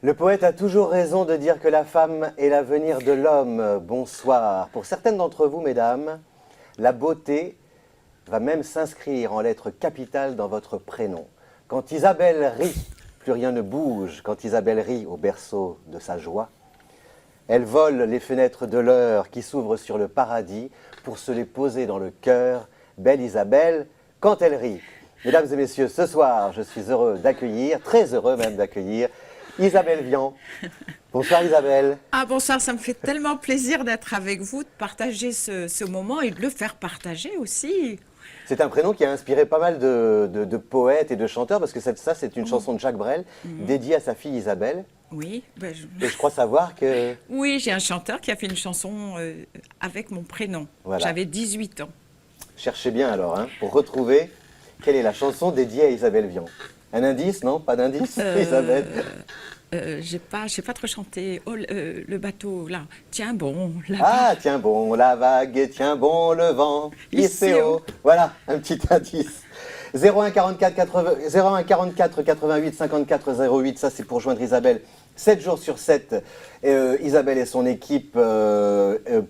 Le poète a toujours raison de dire que la femme est l'avenir de l'homme. Bonsoir. Pour certaines d'entre vous, mesdames, la beauté va même s'inscrire en lettres capitales dans votre prénom. Quand Isabelle rit, plus rien ne bouge. Quand Isabelle rit au berceau de sa joie, elle vole les fenêtres de l'heure qui s'ouvrent sur le paradis pour se les poser dans le cœur. Belle Isabelle, quand elle rit. Mesdames et messieurs, ce soir, je suis heureux d'accueillir, très heureux même d'accueillir, Isabelle Vian. Bonsoir Isabelle. Ah bonsoir, ça me fait tellement plaisir d'être avec vous, de partager ce moment et de le faire partager aussi. C'est un prénom qui a inspiré pas mal de poètes et de chanteurs, parce que ça, c'est une chanson de Jacques Brel, dédiée à sa fille Isabelle. Oui, Et je crois savoir que... oui, j'ai un chanteur qui a fait une chanson avec mon prénom. Voilà. J'avais 18 ans. Cherchez bien alors, hein, pour retrouver quelle est la chanson dédiée à Isabelle Vian. Un indice, non? Pas d'indice, Isabelle? J'ai pas trop chanté. Oh, le bateau, là. Tiens bon, là. Ah, tiens bon la vague, tiens bon le vent, ici haut. Voilà, un petit indice. 01 44 80, 01 44 88 54 08, ça c'est pour joindre Isabelle. 7 jours sur 7, Isabelle et son équipe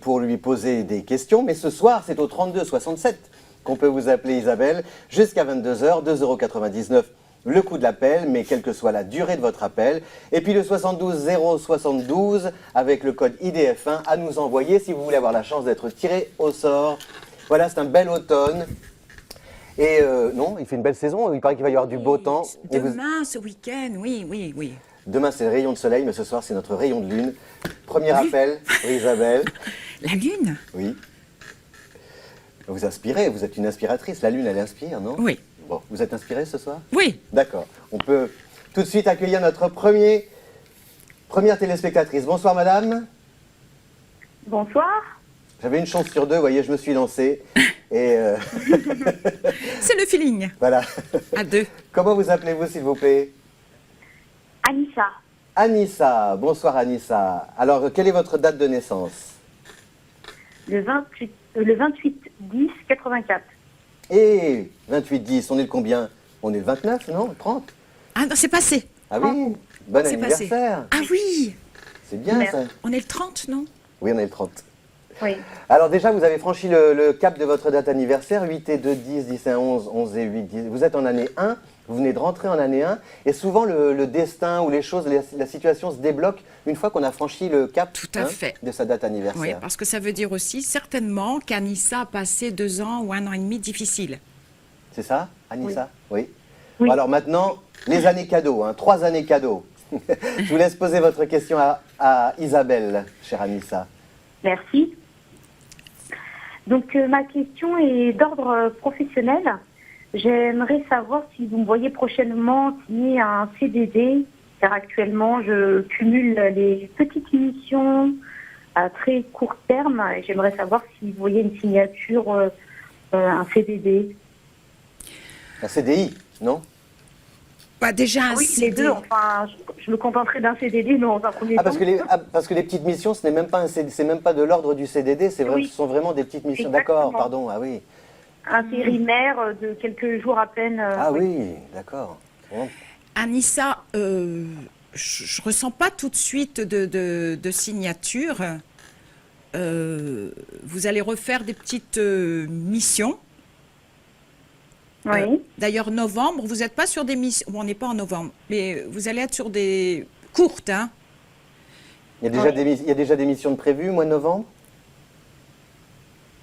pour lui poser des questions. Mais ce soir, c'est au 32 67 qu'on peut vous appeler Isabelle, jusqu'à 22h, 2,99 € le coût de l'appel, mais quelle que soit la durée de votre appel. Et puis le 72 072 avec le code IDF1 à nous envoyer si vous voulez avoir la chance d'être tiré au sort. Voilà, c'est un bel automne. Et non, il fait une belle saison, il paraît qu'il va y avoir du beau temps. Et Demain, ce week-end, oui, oui, oui. Demain, c'est le rayon de soleil, mais ce soir, c'est notre rayon de lune. Premier appel pour Isabelle. La lune? Oui. Vous inspirez, vous êtes une inspiratrice. La lune, elle inspire, non? Oui. Bon, vous êtes inspirée ce soir? Oui. D'accord. On peut tout de suite accueillir notre première téléspectatrice. Bonsoir, madame. Bonsoir. J'avais une chance sur deux, vous voyez, je me suis lancé. Et C'est le feeling. voilà. À deux. Comment vous appelez-vous, s'il vous plaît? Anissa. Anissa. Bonsoir, Anissa. Alors, quelle est votre date de naissance? Le 28-10-84. Et 28-10, on est le combien? On est le 29, non? 30? Ah non, c'est passé. Ah oui, bon C'est passé. anniversaire. Ah oui. C'est bien Merci. ça. On est le 30, non? Oui, on est le 30. Oui. Alors déjà, vous avez franchi le cap de votre date anniversaire, 8 et 2, 10, 10 et 11, 11 et 8, 10. Vous êtes en année 1, vous venez de rentrer en année 1, et souvent le destin ou les choses, la situation se débloque une fois qu'on a franchi le cap Tout à fait. de sa date Oui, anniversaire. parce que ça veut dire aussi certainement qu'Anissa a passé 2 ans ou 1 an et demi difficiles. C'est ça, Anissa? Oui. Oui. Bon, alors maintenant, les années cadeaux, 3 années cadeaux. Je vous laisse poser votre question à Isabelle, chère Anissa. Merci. Donc, ma question est d'ordre professionnel. J'aimerais savoir si vous me voyez prochainement signer un CDD, car actuellement, je cumule les petites missions à très court terme. Et j'aimerais savoir si vous voyez une signature, un CDD. Un CDI, non? Bah, déjà, un Oui, CD. les deux. Enfin, je me contenterai d'un CDD dans un premier Ah, temps. parce que les petites missions, ce n'est même pas c'est même pas de l'ordre du CDD, Oui. ce sont vraiment des petites missions. Exactement. D'accord, pardon, ah oui. Intérimaire de quelques jours à peine. Ah oui, d'accord. Bon. Anissa, je ressens pas tout de suite de signature. Vous allez refaire des petites missions. Oui. D'ailleurs, novembre, vous n'êtes pas sur des missions. Bon, on n'est pas en novembre, mais vous allez être sur des courtes, hein. Il y a déjà il y a déjà des missions de prévues, mois de novembre?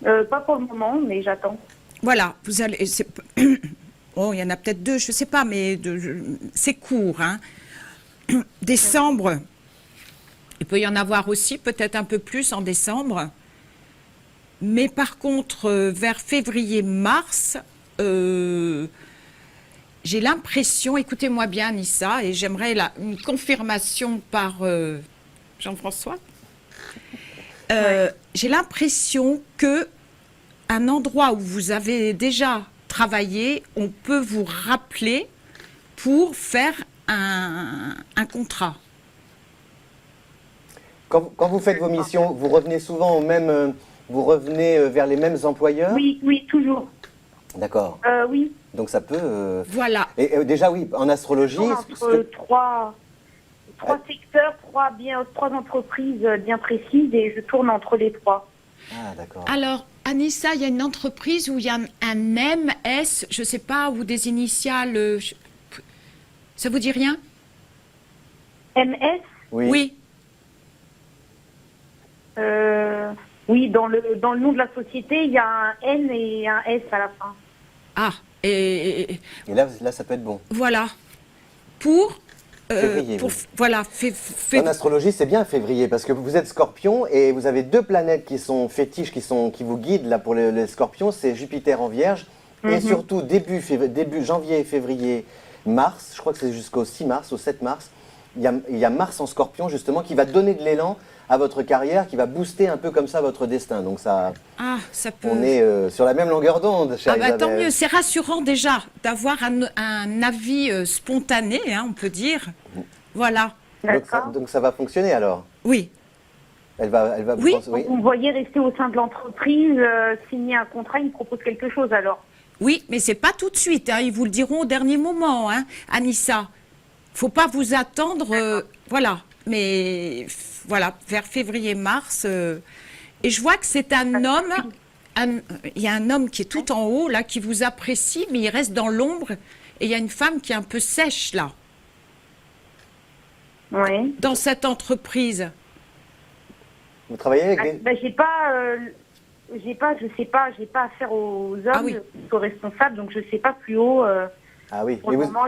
Pas pour le moment, mais j'attends. Voilà, vous allez. Oh, il y en a peut-être 2, je ne sais pas, mais c'est court, hein. Décembre, il peut y en avoir aussi, peut-être un peu plus en décembre. Mais par contre, vers février-mars, j'ai l'impression, écoutez-moi bien, Nissa, et j'aimerais une confirmation par Jean-François. J'ai l'impression que un endroit où vous avez déjà travaillé, on peut vous rappeler pour faire un contrat. Quand vous faites vos missions, vous revenez souvent au même, vous revenez vers les mêmes employeurs? Oui, oui, toujours. D'accord. Oui. Donc ça peut. Voilà. Et déjà oui, en astrologie. Toujours entre trois secteurs, trois entreprises bien précises et je tourne entre les trois. Ah, d'accord. Alors, Anissa, il y a une entreprise où il y a un MS, je ne sais pas, ou des initiales. Ça vous dit rien? MS. Oui. Oui, dans le nom de la société, il y a un N et un S à la fin. Ah, et Et là, ça peut être bon. voilà. Pour. Février, oui. Voilà. En astrologie, c'est bien février, parce que vous êtes scorpion et vous avez deux planètes qui sont fétiches, qui vous guident là pour les scorpions, c'est Jupiter en Vierge, et surtout début janvier, février, mars, je crois que c'est jusqu'au 6 mars, au 7 mars, il y a Mars en Scorpion justement qui va donner de l'élan à votre carrière, qui va booster un peu comme ça votre destin. Donc ça, ça peut... on est sur la même longueur d'onde, chère Isabelle. Tant mieux, c'est rassurant déjà d'avoir un avis spontané, hein, on peut dire. Voilà. Donc ça va fonctionner alors. Oui. Elle va Oui. oui. Vous me voyez rester au sein de l'entreprise, signer un contrat, ils me proposent quelque chose alors. Oui, mais c'est pas tout de suite, hein, ils vous le diront au dernier moment, hein, Anissa. Faut pas vous attendre, voilà. Mais voilà, vers février-mars. Et je vois que c'est un homme, il y a un homme qui est tout en haut, là, qui vous apprécie, mais il reste dans l'ombre. Et il y a une femme qui est un peu sèche, là, Oui. dans cette entreprise. Vous travaillez avec des... J'ai pas affaire aux hommes, aux responsables, donc je sais pas plus haut. Ah oui, pour le moment,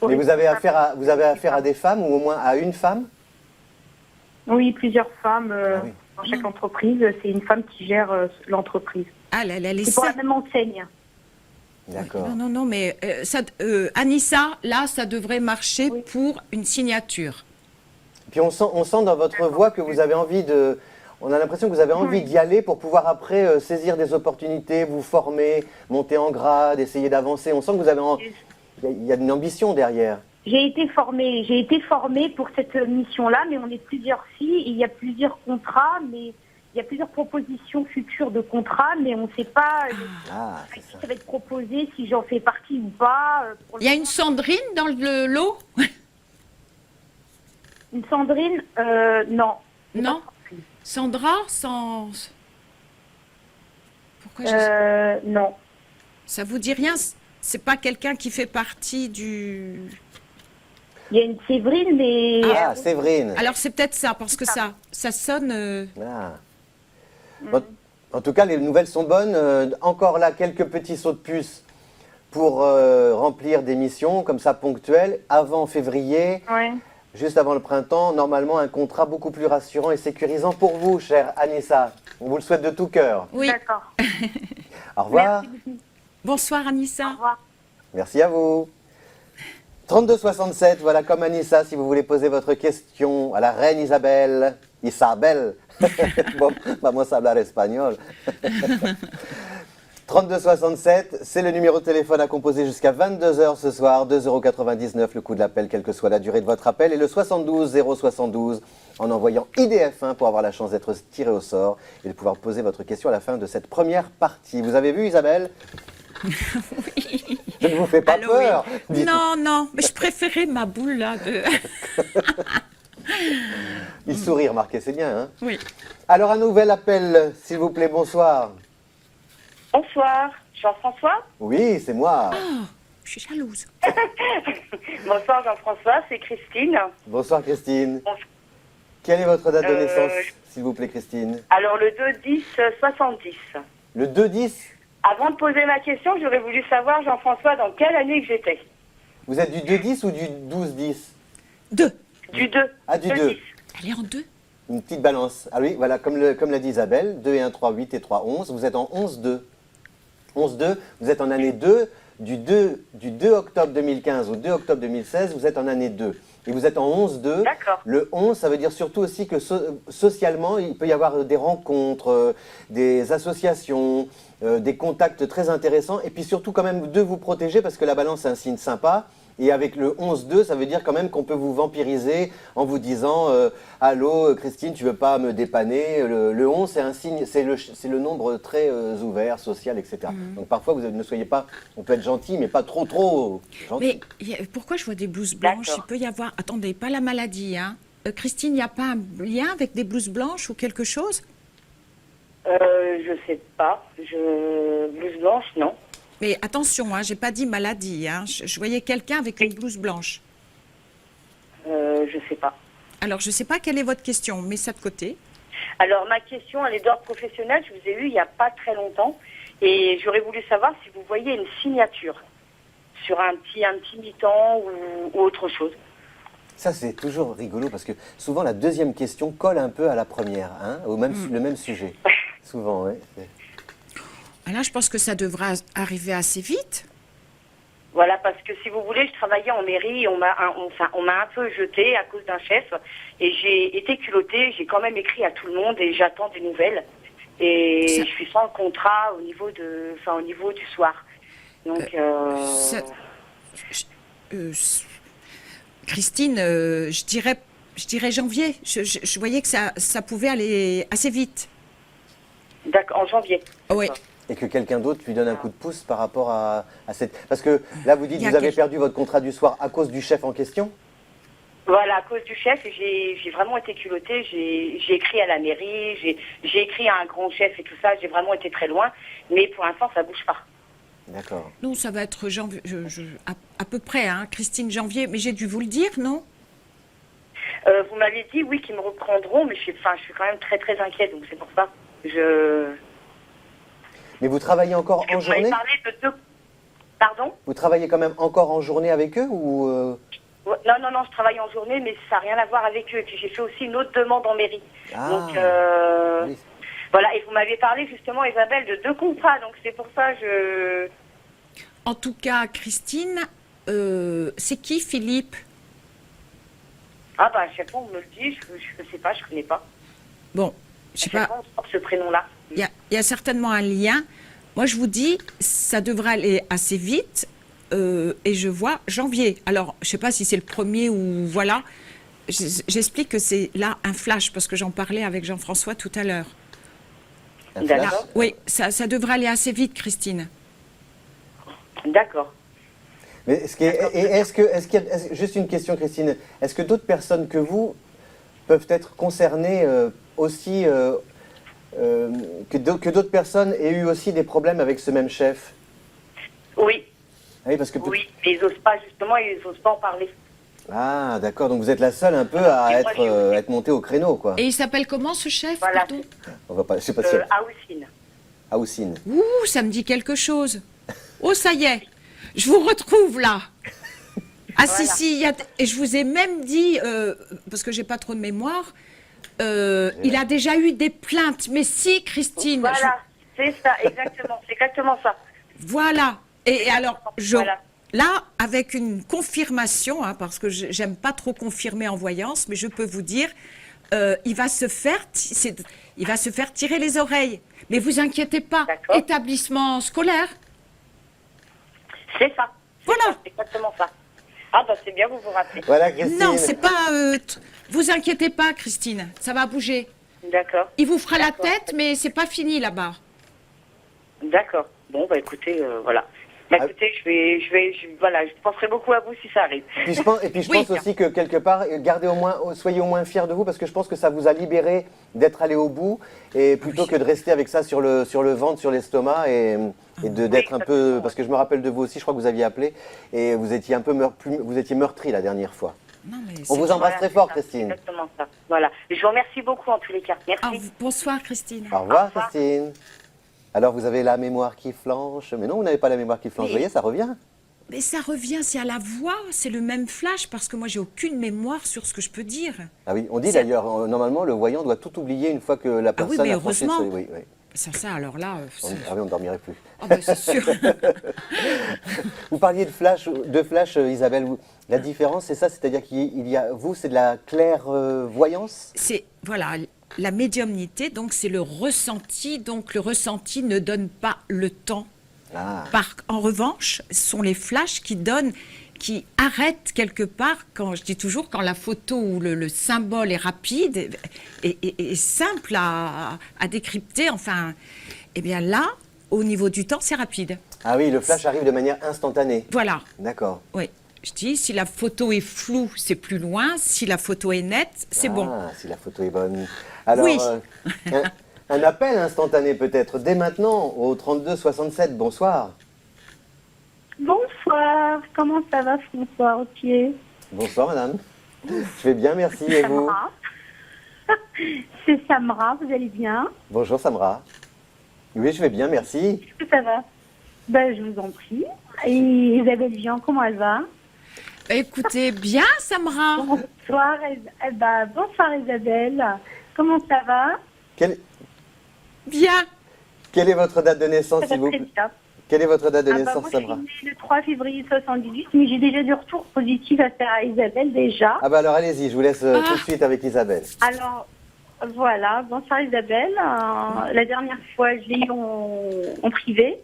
mais vous avez affaire à des femmes ou au moins à une femme? Oui, plusieurs femmes dans chaque entreprise. C'est une femme qui gère l'entreprise. Ah, c'est pour la même enseigne. D'accord. Non, mais Anissa, là, ça devrait marcher pour une signature. Puis on sent dans votre voix que vous avez envie de... On a l'impression que vous avez envie d'y aller pour pouvoir après saisir des opportunités, vous former, monter en grade, essayer d'avancer. On sent que vous avez... Il y a une ambition derrière. J'ai été formée pour cette mission-là, mais on est plusieurs filles. Il y a plusieurs contrats, mais il y a plusieurs propositions futures de contrats, mais on ne sait pas à qui ça va être proposé, si j'en fais partie ou pas. Il y a une Sandrine dans le lot? Une Sandrine, non. Non. Sandra, sans... Pourquoi non. Ça vous dit rien? C'est pas quelqu'un qui fait partie du... Il y a une Séverine, mais... Ah, Séverine. Alors c'est peut-être ça, parce que ça sonne... Bon, en tout cas, les nouvelles sont bonnes. Encore là, quelques petits sauts de puce pour remplir des missions comme ça ponctuelles avant février. Ouais. Juste avant le printemps, normalement un contrat beaucoup plus rassurant et sécurisant pour vous, chère Anissa. On vous le souhaite de tout cœur. Oui. D'accord. Au revoir. Merci. Bonsoir Anissa. Au revoir. Merci à vous. 3267, voilà comme Anissa, si vous voulez poser votre question à la reine Isabelle. Isabelle. Bon, vamos a hablar espagnol. 3267, c'est le numéro de téléphone à composer jusqu'à 22h ce soir, 2,99 € le coût de l'appel, quelle que soit la durée de votre appel, et le 72 072 en envoyant IDF1 pour avoir la chance d'être tiré au sort et de pouvoir poser votre question à la fin de cette première partie. Vous avez vu Isabelle? Oui. Je ne vous fais pas peur. Oui. Non, mais je préférais ma boule là. Il sourit, remarquez, c'est bien. Hein? Oui. Alors un nouvel appel, s'il vous plaît, bonsoir. Bonsoir, Jean-François. Oui, c'est moi. Oh, je suis jalouse. Bonsoir Jean-François, c'est Christine. Bonsoir Christine. Bonsoir. Quelle est votre date de naissance, s'il vous plaît Christine? Alors le 2-10-70. Le 2-10? Avant de poser ma question, j'aurais voulu savoir, Jean-François, dans quelle année que j'étais. Vous êtes du 2-10 ou du 12-10? 2. Du 2. Ah, du 2. Elle est en 2. Une petite balance. Ah oui, voilà, comme l'a dit Isabelle, 2 et 1, 3, 8 et 3, 11. Vous êtes en 11-2. 11-2, vous êtes en année 2. Du 2 octobre 2015 au 2 octobre 2016, vous êtes en année 2. Et vous êtes en 11-2. D'accord. Le 11, ça veut dire surtout aussi que socialement, il peut y avoir des rencontres, des associations, des contacts très intéressants. Et puis surtout quand même de vous protéger, parce que la balance, c'est un signe sympa. Et avec le 11-2, ça veut dire quand même qu'on peut vous vampiriser en vous disant allô Christine, tu veux pas me dépanner? Le 11, c'est un signe, c'est le nombre très ouvert, social, etc. Donc parfois, vous ne soyez pas, on peut être gentil, mais pas trop gentil. Mais pourquoi je vois des blouses blanches? D'accord. Il peut y avoir... Attendez, pas la maladie, hein. Christine, il n'y a pas un lien avec des blouses blanches ou quelque chose? Je sais pas. Blouse blanche, non. Mais attention, hein, j'ai pas dit maladie, hein. Je voyais quelqu'un avec une blouse blanche. Je sais pas. Alors, je ne sais pas quelle est votre question, mets ça de côté. Alors, ma question, elle est d'ordre professionnel. Je vous ai eu il n'y a pas très longtemps. Et j'aurais voulu savoir si vous voyez une signature sur un petit mi-temps ou autre chose. Ça, c'est toujours rigolo parce que souvent, la deuxième question colle un peu à la première, hein, le même sujet. Souvent, oui. Ah là, je pense que ça devra arriver assez vite. Voilà, parce que si vous voulez, je travaillais en mairie, on m'a un peu jeté à cause d'un chef, et j'ai été culottée, j'ai quand même écrit à tout le monde et j'attends des nouvelles. Et Ça- je suis sans contrat au niveau du soir. Donc, Christine, je dirais janvier. Je voyais que ça pouvait aller assez vite. d'accord, en janvier. Oui. Et que quelqu'un d'autre lui donne un coup de pouce par rapport à cette... Parce que là, vous dites Il y que a vous avez quel- perdu votre contrat du soir à cause du chef en question. Voilà, à cause du chef, j'ai vraiment été culottée. J'ai écrit à la mairie, j'ai écrit à un grand chef et tout ça. J'ai vraiment été très loin. Mais pour l'instant, ça bouge pas. D'accord. Non, ça va être janvier, à peu près, hein, Christine, janvier. Mais j'ai dû vous le dire, non? Vous m'avez dit, oui, qu'ils me reprendront, mais je suis quand même très, très inquiète. Donc, c'est pour ça. Mais vous travaillez encore en Vous m'avez journée? parlé de deux... Pardon? Vous travaillez quand même encore en journée avec eux ou Ouais, non, je travaille en journée, mais ça n'a rien à voir avec eux. Et puis j'ai fait aussi une autre demande en mairie. Ah, Donc, oui. voilà, et vous m'avez parlé justement, Isabelle, de 2 contrats. Donc c'est pour ça que En tout cas, Christine, c'est qui Philippe? Ah bah, à chaque fois, on me le dit, je sais pas, je connais pas. Bon, je sais À chaque pas, fois, on sort ce prénom-là. il y a certainement un lien. Moi, je vous dis, ça devrait aller assez vite. Et je vois janvier. Alors, je ne sais pas si c'est le premier ou voilà. J'explique que c'est là un flash parce que j'en parlais avec Jean-François tout à l'heure. Un D'accord. flash? Oui, ça devrait aller assez vite, Christine. D'accord. Mais juste une question, Christine, est-ce que d'autres personnes que vous peuvent être concernées aussi, que d'autres personnes aient eu aussi des problèmes avec ce même chef? Oui, Oui, parce que oui, mais ils n'osent pas, justement, ils n'osent pas en parler. Ah, d'accord, donc vous êtes la seule un peu à Et moi, j'ai- être montée au créneau, quoi. Et il s'appelle comment ce chef? Voilà. Pardon. On va pas, je sais pas si... Houssine. Houssine. Ouh, ça me dit quelque chose. Oh, ça y est, je vous retrouve là. Ah si, Voilà. si, et je vous ai même dit, parce que j'ai pas trop de mémoire, il a déjà eu des plaintes. Mais si, Christine, Voilà, c'est ça, exactement, c'est exactement ça. voilà. Et alors, Voilà. là, avec une confirmation, hein, parce que j'aime pas trop confirmer en voyance, mais je peux vous dire, il va se faire tirer les oreilles. Mais vous inquiétez pas, D'accord. établissement scolaire. C'est ça. Voilà. C'est exactement ça. Ah bah c'est bien, vous vous rappelez. Voilà, Christine. Non, c'est pas. Vous inquiétez pas, Christine, ça va bouger. D'accord. Il vous fera la D'accord. tête, mais c'est pas fini là-bas. D'accord. Bon, bah écoutez, voilà. Bah écoutez, voilà, je penserai beaucoup à vous si ça arrive. Puis je Oui. pense aussi que quelque part, soyez au moins fiers de vous parce que je pense que ça vous a libéré d'être allé au bout et plutôt que de rester avec ça sur le ventre, sur l'estomac et d'être un peu, exactement. parce que je me rappelle de vous aussi, je crois que vous aviez appelé et vous étiez un peu vous étiez meurtri la dernière fois. Non, mais On vous embrasse Voilà, très c'est fort, ça, Christine. c'est exactement ça. Voilà. Je vous remercie beaucoup en tous les cas. Merci. Bonsoir, Christine. Au revoir, Au revoir. Christine. Alors vous avez la mémoire qui flanche, mais non, vous n'avez pas la mémoire qui flanche. Vous Mais- voyez, ça revient. Mais ça revient, c'est à la voix, c'est le même flash, parce que moi, j'ai aucune mémoire sur ce que je peux dire. Ah oui, on dit C'est- d'ailleurs, normalement, le voyant doit tout oublier une fois que la Ah oui, personne mais a franchi heureusement. Oui, oui. Ça, alors là, Ah oui, on ne dormirait plus. ah ben, c'est sûr. Vous parliez de flash, Isabelle. La différence, c'est ça, c'est-à-dire qu'il y a, vous, c'est de la clairvoyance. C'est, voilà, la médiumnité, donc c'est le ressenti, donc le ressenti ne donne pas le temps. Ah, En revanche, ce sont les flashs qui donnent, qui arrête quelque part, quand je dis toujours, quand la photo ou le symbole est rapide et simple à décrypter, enfin, eh bien là, au niveau du temps, c'est rapide. Ah oui, le flash arrive de manière instantanée. Voilà, D'accord. oui. Je dis, si la photo est floue, c'est plus loin. Si la photo est nette, c'est bon. Ah, si la photo est bonne. Alors, Oui. un appel instantané peut-être, dès maintenant, au 32 67. Bonsoir. Bonsoir, comment ça va François Roquier? Bonsoir, madame. Je vais bien, merci. Et vous? Samra. C'est Samra, vous allez bien? Bonjour, Samra. Oui, je vais bien, merci. Est-ce que ça va? Ben, je vous en prie. Et Isabelle Vian, comment elle va? Écoutez, bien, Samra. Bonsoir, bonsoir Isabelle. Comment ça va? Bien. Quelle est votre date de naissance, Ça va s'il vous très plaît? bien. Quelle est votre date de Moi, naissance, je Samra? suis née le 3 février 78, mais j'ai déjà du retour positif à faire à Isabelle déjà. Ah bah alors allez-y, je vous laisse tout de suite avec Isabelle. Alors, voilà, bonsoir Isabelle. La dernière fois, je l'ai eu en privé.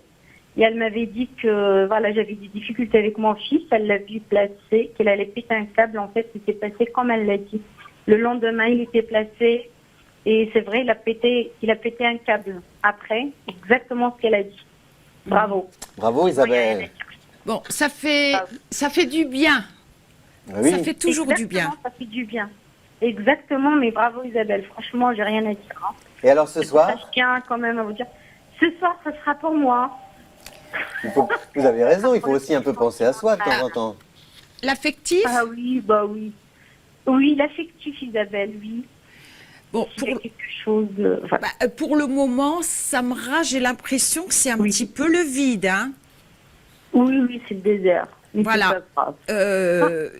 Et elle m'avait dit que voilà, j'avais des difficultés avec mon fils. Elle l'a vu placer, qu'elle allait péter un câble. En fait, c'était passé comme elle l'a dit. Le lendemain, il était placé. Et c'est vrai, il a pété un câble. Après, exactement ce qu'elle a dit. Bravo. Bravo, Isabelle. Bon, ça fait du bien. Ah oui. Ça fait toujours du bien. Ça fait du bien. Exactement, mais bravo Isabelle. Franchement, j'ai rien à dire. Hein. Et alors ce Ça, soir, je tiens quand même à vous dire. Ce soir, ce sera pour moi. vous avez raison, il faut aussi un peu penser à soi de temps en temps. L'affectif. Ah oui, bah oui. Oui, l'affectif Isabelle, oui. Bon, Il y a quelque chose de... voilà. pour le moment, Samra, j'ai l'impression que c'est un Oui. petit peu le vide. Hein. Oui, c'est le désert. Mais Voilà. c'est pas grave.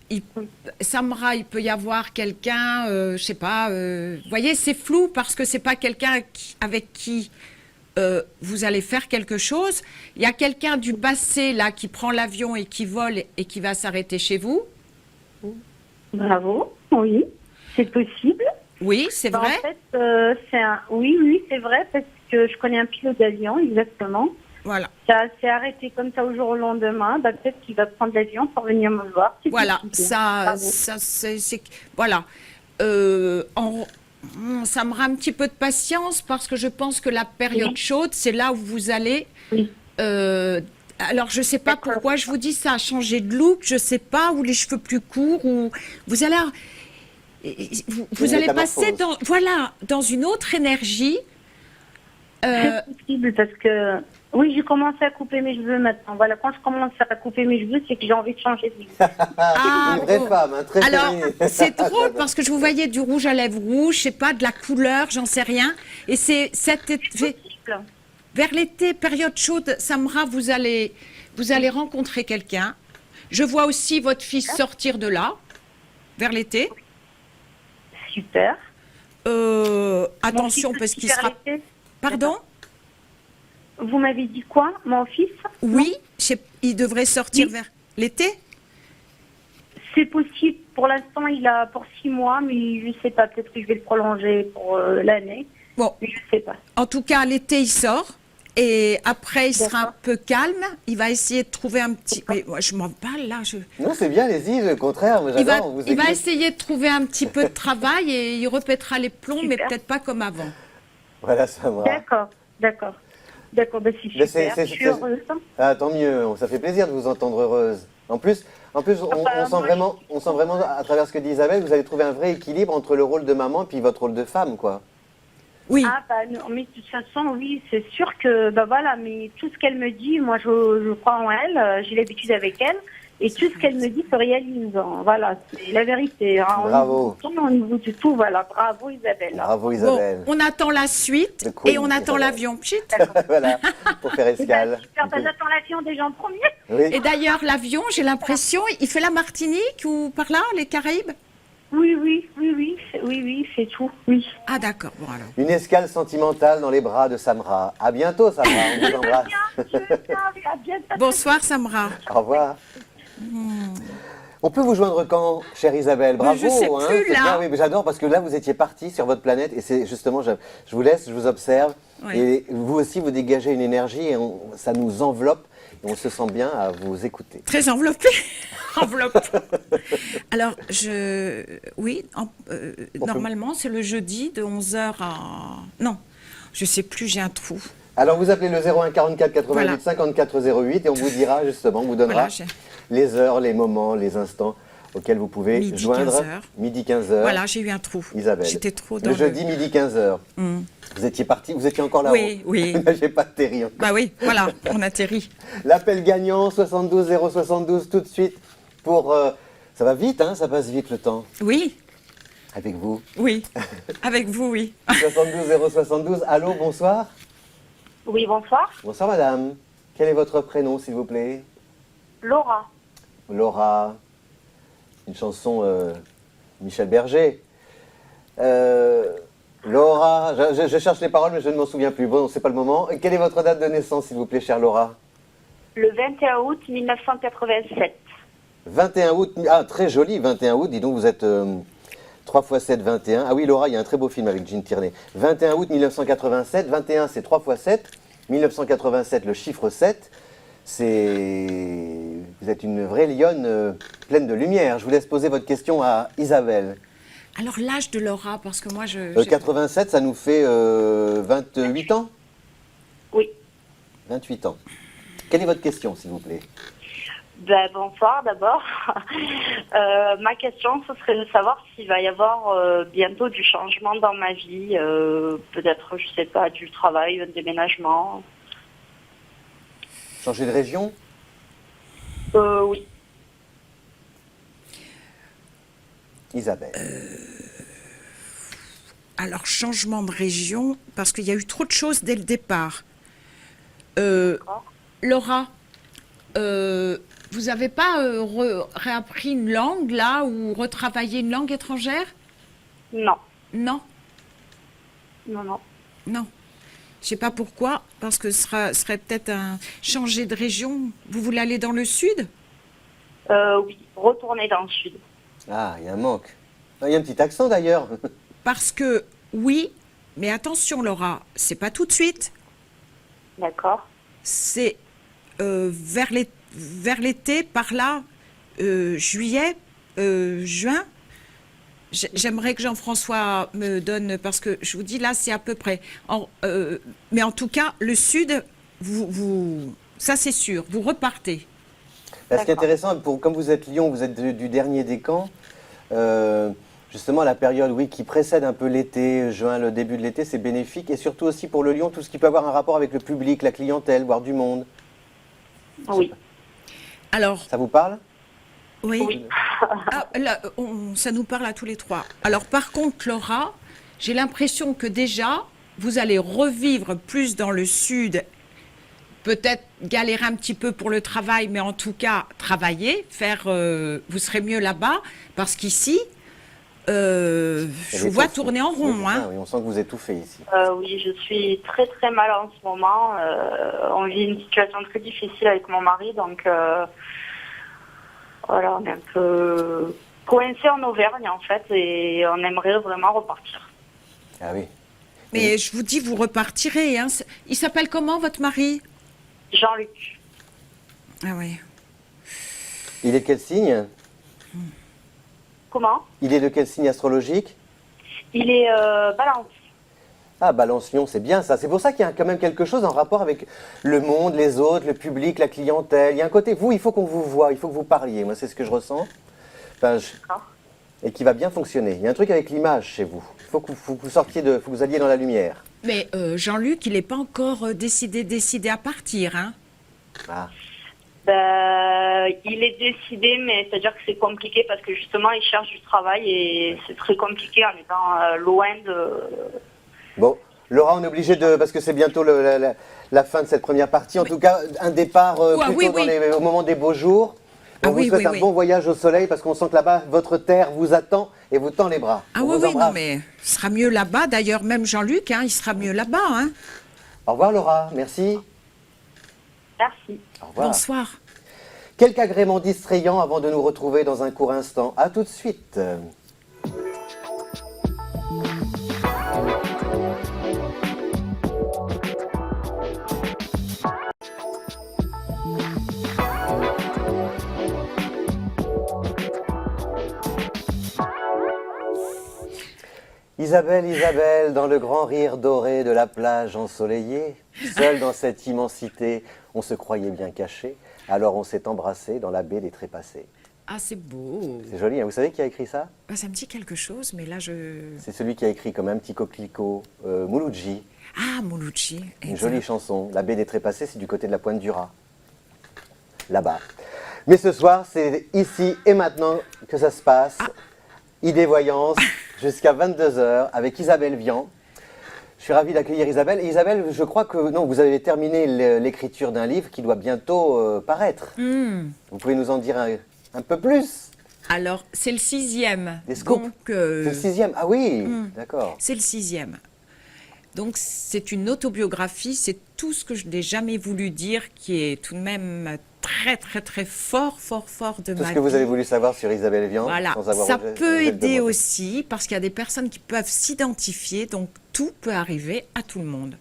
Samra, il peut y avoir quelqu'un, je sais pas, vous voyez, c'est flou parce que c'est pas quelqu'un avec qui vous allez faire quelque chose. Il y a quelqu'un du passé, là, qui prend l'avion et qui vole et qui va s'arrêter chez vous. Bravo, oui, c'est possible. Oui, c'est En vrai. fait, oui, c'est vrai, parce que je connais un pilote d'avion, exactement. Voilà. Ça s'est arrêté comme ça au jour au lendemain. Bah, peut-être qu'il va prendre l'avion pour venir me voir. C'est Voilà, possible. ça Bravo. c'est voilà. Ça me rend un petit peu de patience parce que je pense que la période Oui. chaude, c'est là où vous allez. Oui. Alors, je ne sais pas D'accord. pourquoi je vous dis ça, changer de look, je ne sais pas, ou les cheveux plus courts, ou vous allez, vous Une allez passer métamorphose. dans une autre énergie. C'est possible parce que, oui, j'ai commencé à couper mes cheveux maintenant. Voilà, quand je commence à couper mes cheveux, c'est que j'ai envie de changer de vie. Une vraie bon. femme, hein, très Alors, féminine. c'est drôle parce que je vous voyais du rouge à lèvres rouge, je sais pas, de la couleur, j'en sais rien. Et c'est Possible. vers l'été, période chaude, Samra, vous allez rencontrer quelqu'un. Je vois aussi votre fils sortir de là, vers l'été. Super. Attention, Mon fils parce qu'il aussi sera... vers l'été. Pardon? Vous m'avez dit quoi, mon fils? Oui, il devrait sortir Oui. vers l'été. C'est possible. Pour l'instant, il a pour 6 mois, mais je sais pas. Peut-être que je vais le prolonger pour l'année. Bon, Mais je sais pas. en tout cas, l'été, il sort. Et après, il sera un D'accord. peu calme. Il va essayer de trouver un petit... Mais moi, je m'en parle là. Non, c'est bien, allez-y, au contraire, moi, Il va, j'adore, on vous il va écoute. essayer de trouver un petit peu de travail et il répétera les plombs, mais Super. peut-être pas comme avant. Voilà, Samra. D'accord. Bah, c'est Mais super. Je suis heureuse. Ah, tant mieux, ça fait plaisir de vous entendre heureuse. En plus, on sent vraiment, à travers ce que dit Isabelle, vous allez trouver un vrai équilibre entre le rôle de maman et puis votre rôle de femme, quoi. Oui, Ah, bah, non, mais de toute façon, oui, c'est sûr que, bah voilà, mais tout ce qu'elle me dit, moi, je crois en elle, j'ai l'habitude avec elle, et tout ce qu'elle me dit se réalise. Voilà, c'est la vérité. Hein. Bravo. Au niveau de tout, voilà, bravo Isabelle. Bravo bon, Isabelle. on attend la suite Le Queen, et on attend Isabelle. l'avion. Pchit. Voilà, pour faire Eh ben, escale. super, bah, j'attends l'avion déjà en premier. Oui. Et d'ailleurs, l'avion, j'ai l'impression, il fait la Martinique ou par là, les Caraïbes? Oui, c'est tout, oui. Ah d'accord, bon alors. Une escale sentimentale dans les bras de Samra. À bientôt, Samra, on vous embrasse. À bientôt. Bonsoir Samra. Au revoir. On peut vous joindre quand, chère Isabelle? Bravo. je sais plus, c'est là. bien, oui, mais j'adore parce que là, vous étiez partie sur votre planète et c'est justement, je vous laisse, je vous observe. Oui. Et vous aussi, vous dégagez une énergie et ça nous enveloppe. Et on se sent bien à vous écouter. Très enveloppé. Enveloppe. Alors, oui, normalement, c'est le jeudi de 11h à... Non, je ne sais plus, j'ai un trou. Alors, vous appelez le 01 44 88 Voilà. 54 08 et on vous dira justement, on vous donnera Voilà, les heures, les moments, les instants auxquels vous pouvez Midi, joindre. 15h. Midi 15h. Voilà, j'ai eu un trou. Isabelle. J'étais trop dans le jeudi, midi 15h. Vous étiez parti, vous étiez encore là-haut. Oui, oui. J'ai pas atterri encore. Bah oui, voilà, on atterrit. L'appel gagnant, 72 072, tout de suite pour... ça va vite, hein, ça passe vite le temps. Oui, Avec vous. oui. Avec vous, oui. 72 072, allô, bonsoir. Oui, bonsoir. Bonsoir madame. Quel est votre prénom, s'il vous plaît? Laura. Laura. Une chanson Michel Berger. Laura, je cherche les paroles mais je ne m'en souviens plus. Bon, c'est pas le moment. Quelle est votre date de naissance, s'il vous plaît, chère Laura? Le 21 août 1987. 21 août, ah très joli, 21 août, dis donc vous êtes 3 x 7, 21. Ah oui Laura, il y a un très beau film avec Gene Tierney. 21 août 1987, 21 c'est 3 x 7, 1987 le chiffre 7, vous êtes une vraie lionne pleine de lumière. Je vous laisse poser votre question à Isabelle. Alors, l'âge de Laura, parce que moi, 87, ça nous fait 28 ans? Oui. 28 ans. Quelle est votre question, s'il vous plaît? Ben, bonsoir d'abord. Ma question, ce serait de savoir s'il va y avoir bientôt du changement dans ma vie. Peut-être, je sais pas, du travail, un déménagement. Changer de région? Oui. Isabelle. Alors, changement de région, parce qu'il y a eu trop de choses dès le départ. D'accord. Laura, vous n'avez pas réappris une langue, là, ou retravaillé une langue étrangère? Non. Non, Non, non. non. Je sais pas pourquoi, parce que ce serait peut-être un changer de région. Vous voulez aller dans le sud? Oui. Retourner dans le sud. Ah, il y a un manque. Ah, il y a un petit accent d'ailleurs. Parce que, oui, mais attention Laura, c'est pas tout de suite. D'accord. C'est vers l'été, par là, juillet, juin. J'aimerais que Jean-François me donne, parce que je vous dis là, c'est à peu près. Mais en tout cas, le sud, ça c'est sûr, vous repartez. Là, ce qui est intéressant, comme vous êtes Lyon, vous êtes du dernier des camps, justement la période oui, qui précède un peu l'été, juin, le début de l'été, c'est bénéfique. Et surtout aussi pour le Lyon, tout ce qui peut avoir un rapport avec le public, la clientèle, voir du monde. Oui. Alors, Ça vous parle? oui. Oui. Ah, là, ça nous parle à tous les trois. Alors par contre, Laura, j'ai l'impression que déjà, vous allez revivre plus dans le sud, peut-être galérer un petit peu pour le travail, mais en tout cas, travailler, vous serez mieux là-bas, parce qu'ici, je vous vois tourner en rond. Oui, Hein. oui, on sent que vous étouffez ici. Oui, je suis très très mal en ce moment. On vit une situation très difficile avec mon mari, donc voilà, on est un peu coincé en Auvergne en fait, et on aimerait vraiment repartir. Ah oui. Mais je vous dis, vous repartirez. Hein. Il s'appelle comment, votre mari? Jean-Luc. Ah oui. Il est de quel signe? Comment? Il est de quel signe astrologique? Il est Balance. Ah, Balance-Lion, c'est bien ça. C'est pour ça qu'il y a quand même quelque chose en rapport avec le monde, les autres, le public, la clientèle. Il y a un côté, vous, il faut qu'on vous voie, il faut que vous parliez. Moi, c'est ce que je ressens. Enfin, D'accord. et qui va bien fonctionner. Il y a un truc avec l'image chez vous. Il faut que vous sortiez faut que vous alliez dans la lumière. Mais Jean-Luc, il n'est pas encore décidé à partir. Hein. Ah. Il est décidé, mais c'est-à-dire que c'est compliqué parce que justement, il cherche du travail et c'est très compliqué en étant loin de... Bon, Laura, on est obligé parce que c'est bientôt la fin de cette première partie. En tout cas, un départ plutôt au moment des beaux jours. Et on vous souhaite un bon voyage au soleil parce qu'on sent que là-bas, votre terre vous attend et vous tend les bras. Ah oui, non, mais ce sera mieux là-bas. D'ailleurs, même Jean-Luc, hein, il sera mieux là-bas. Hein. Au revoir, Laura. Merci. Merci. Au revoir. Bonsoir. Quelques agréments distrayants avant de nous retrouver dans un court instant. À tout de suite. Isabelle, Isabelle, dans le grand rire doré de la plage ensoleillée, seul dans cette immensité, on se croyait bien caché, alors on s'est embrassé dans la baie des Trépassés. Ah, c'est beau. C'est joli, hein. Vous savez qui a écrit ça? Bah, ça me dit quelque chose, mais là, C'est celui qui a écrit comme un petit coquelicot, Mouloudji, Ah, Mouloudji. une jolie chanson. La baie des Trépassés, c'est du côté de la Pointe du Raz, là-bas. Mais ce soir, c'est ici et maintenant que ça se passe. Idée Voyance, jusqu'à 22 h avec Isabelle Vian. Je suis ravi d'accueillir Isabelle. Et Isabelle, je crois que non, vous avez terminé l'écriture d'un livre qui doit bientôt paraître. Vous pouvez nous en dire un peu plus? Alors, c'est le 6e. Des scoops. Donc, C'est le 6e. Ah oui, d'accord. c'est le 6e. Donc, c'est une autobiographie, c'est tout ce que je n'ai jamais voulu dire, qui est tout de même très, très, très fort, fort, fort de Tout ma ce vie. que vous avez voulu savoir sur Isabelle Vian, Voilà, sans avoir ça osé peut le aider demander. aussi, parce qu'il y a des personnes qui peuvent s'identifier, donc tout peut arriver à tout le monde.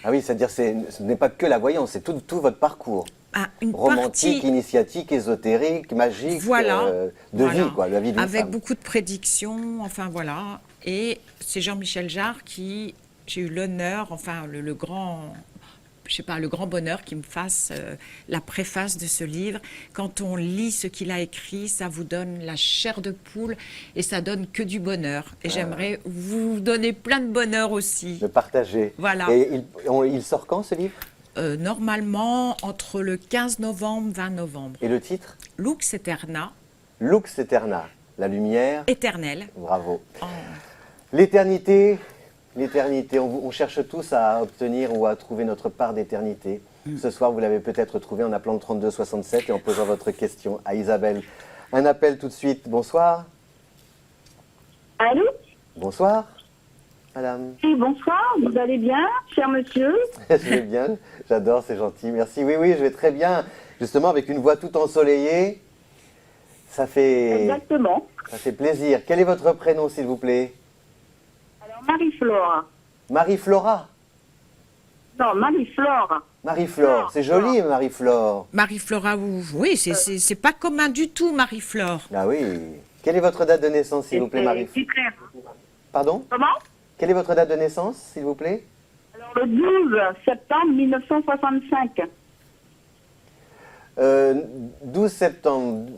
Ah oui, c'est-à-dire ce n'est pas que la voyance, c'est tout votre parcours. Ah, une Romantique, partie, initiatique, ésotérique, magique, voilà, de voilà, vie, quoi, la vie d'une avec femme. beaucoup de prédictions, enfin voilà. Et c'est Jean-Michel Jarre qui, j'ai eu l'honneur, enfin le grand, je sais pas, le grand bonheur qu'il me fasse la préface de ce livre. Quand on lit ce qu'il a écrit, ça vous donne la chair de poule et ça donne que du bonheur. Et j'aimerais vous donner plein de bonheur aussi. De partager. Voilà. Et il sort quand, ce livre? Normalement, entre le 15 novembre, 20 novembre. Et le titre? Lux Eterna, Lux Eterna, la lumière. éternelle. Bravo. Oh. L'éternité, l'éternité, on cherche tous à obtenir ou à trouver notre part d'éternité. Ce soir, vous l'avez peut-être trouvé en appelant le 32 67 et en posant votre question à Isabelle. Un appel tout de suite. Bonsoir. Allô? Bonsoir, madame. Oui, bonsoir, vous allez bien, cher monsieur? Je vais bien, j'adore, c'est gentil, merci. Oui, oui, je vais très bien. Justement, avec une voix toute ensoleillée, ça fait plaisir. Quel est votre prénom, s'il vous plaît? Alors, Marie-Flore. Marie-Flora. Non, Marie-Flore. Marie-Flore, c'est joli, Marie-Flore. Marie-Flora, oui, c'est pas commun du tout, Marie-Flore. Ah oui. Quelle est votre date de naissance, s'il vous plaît, Marie-Flore? Pardon? Comment? Quelle est votre date de naissance, s'il vous plaît? Alors, le 12 septembre 1965. 12 septembre,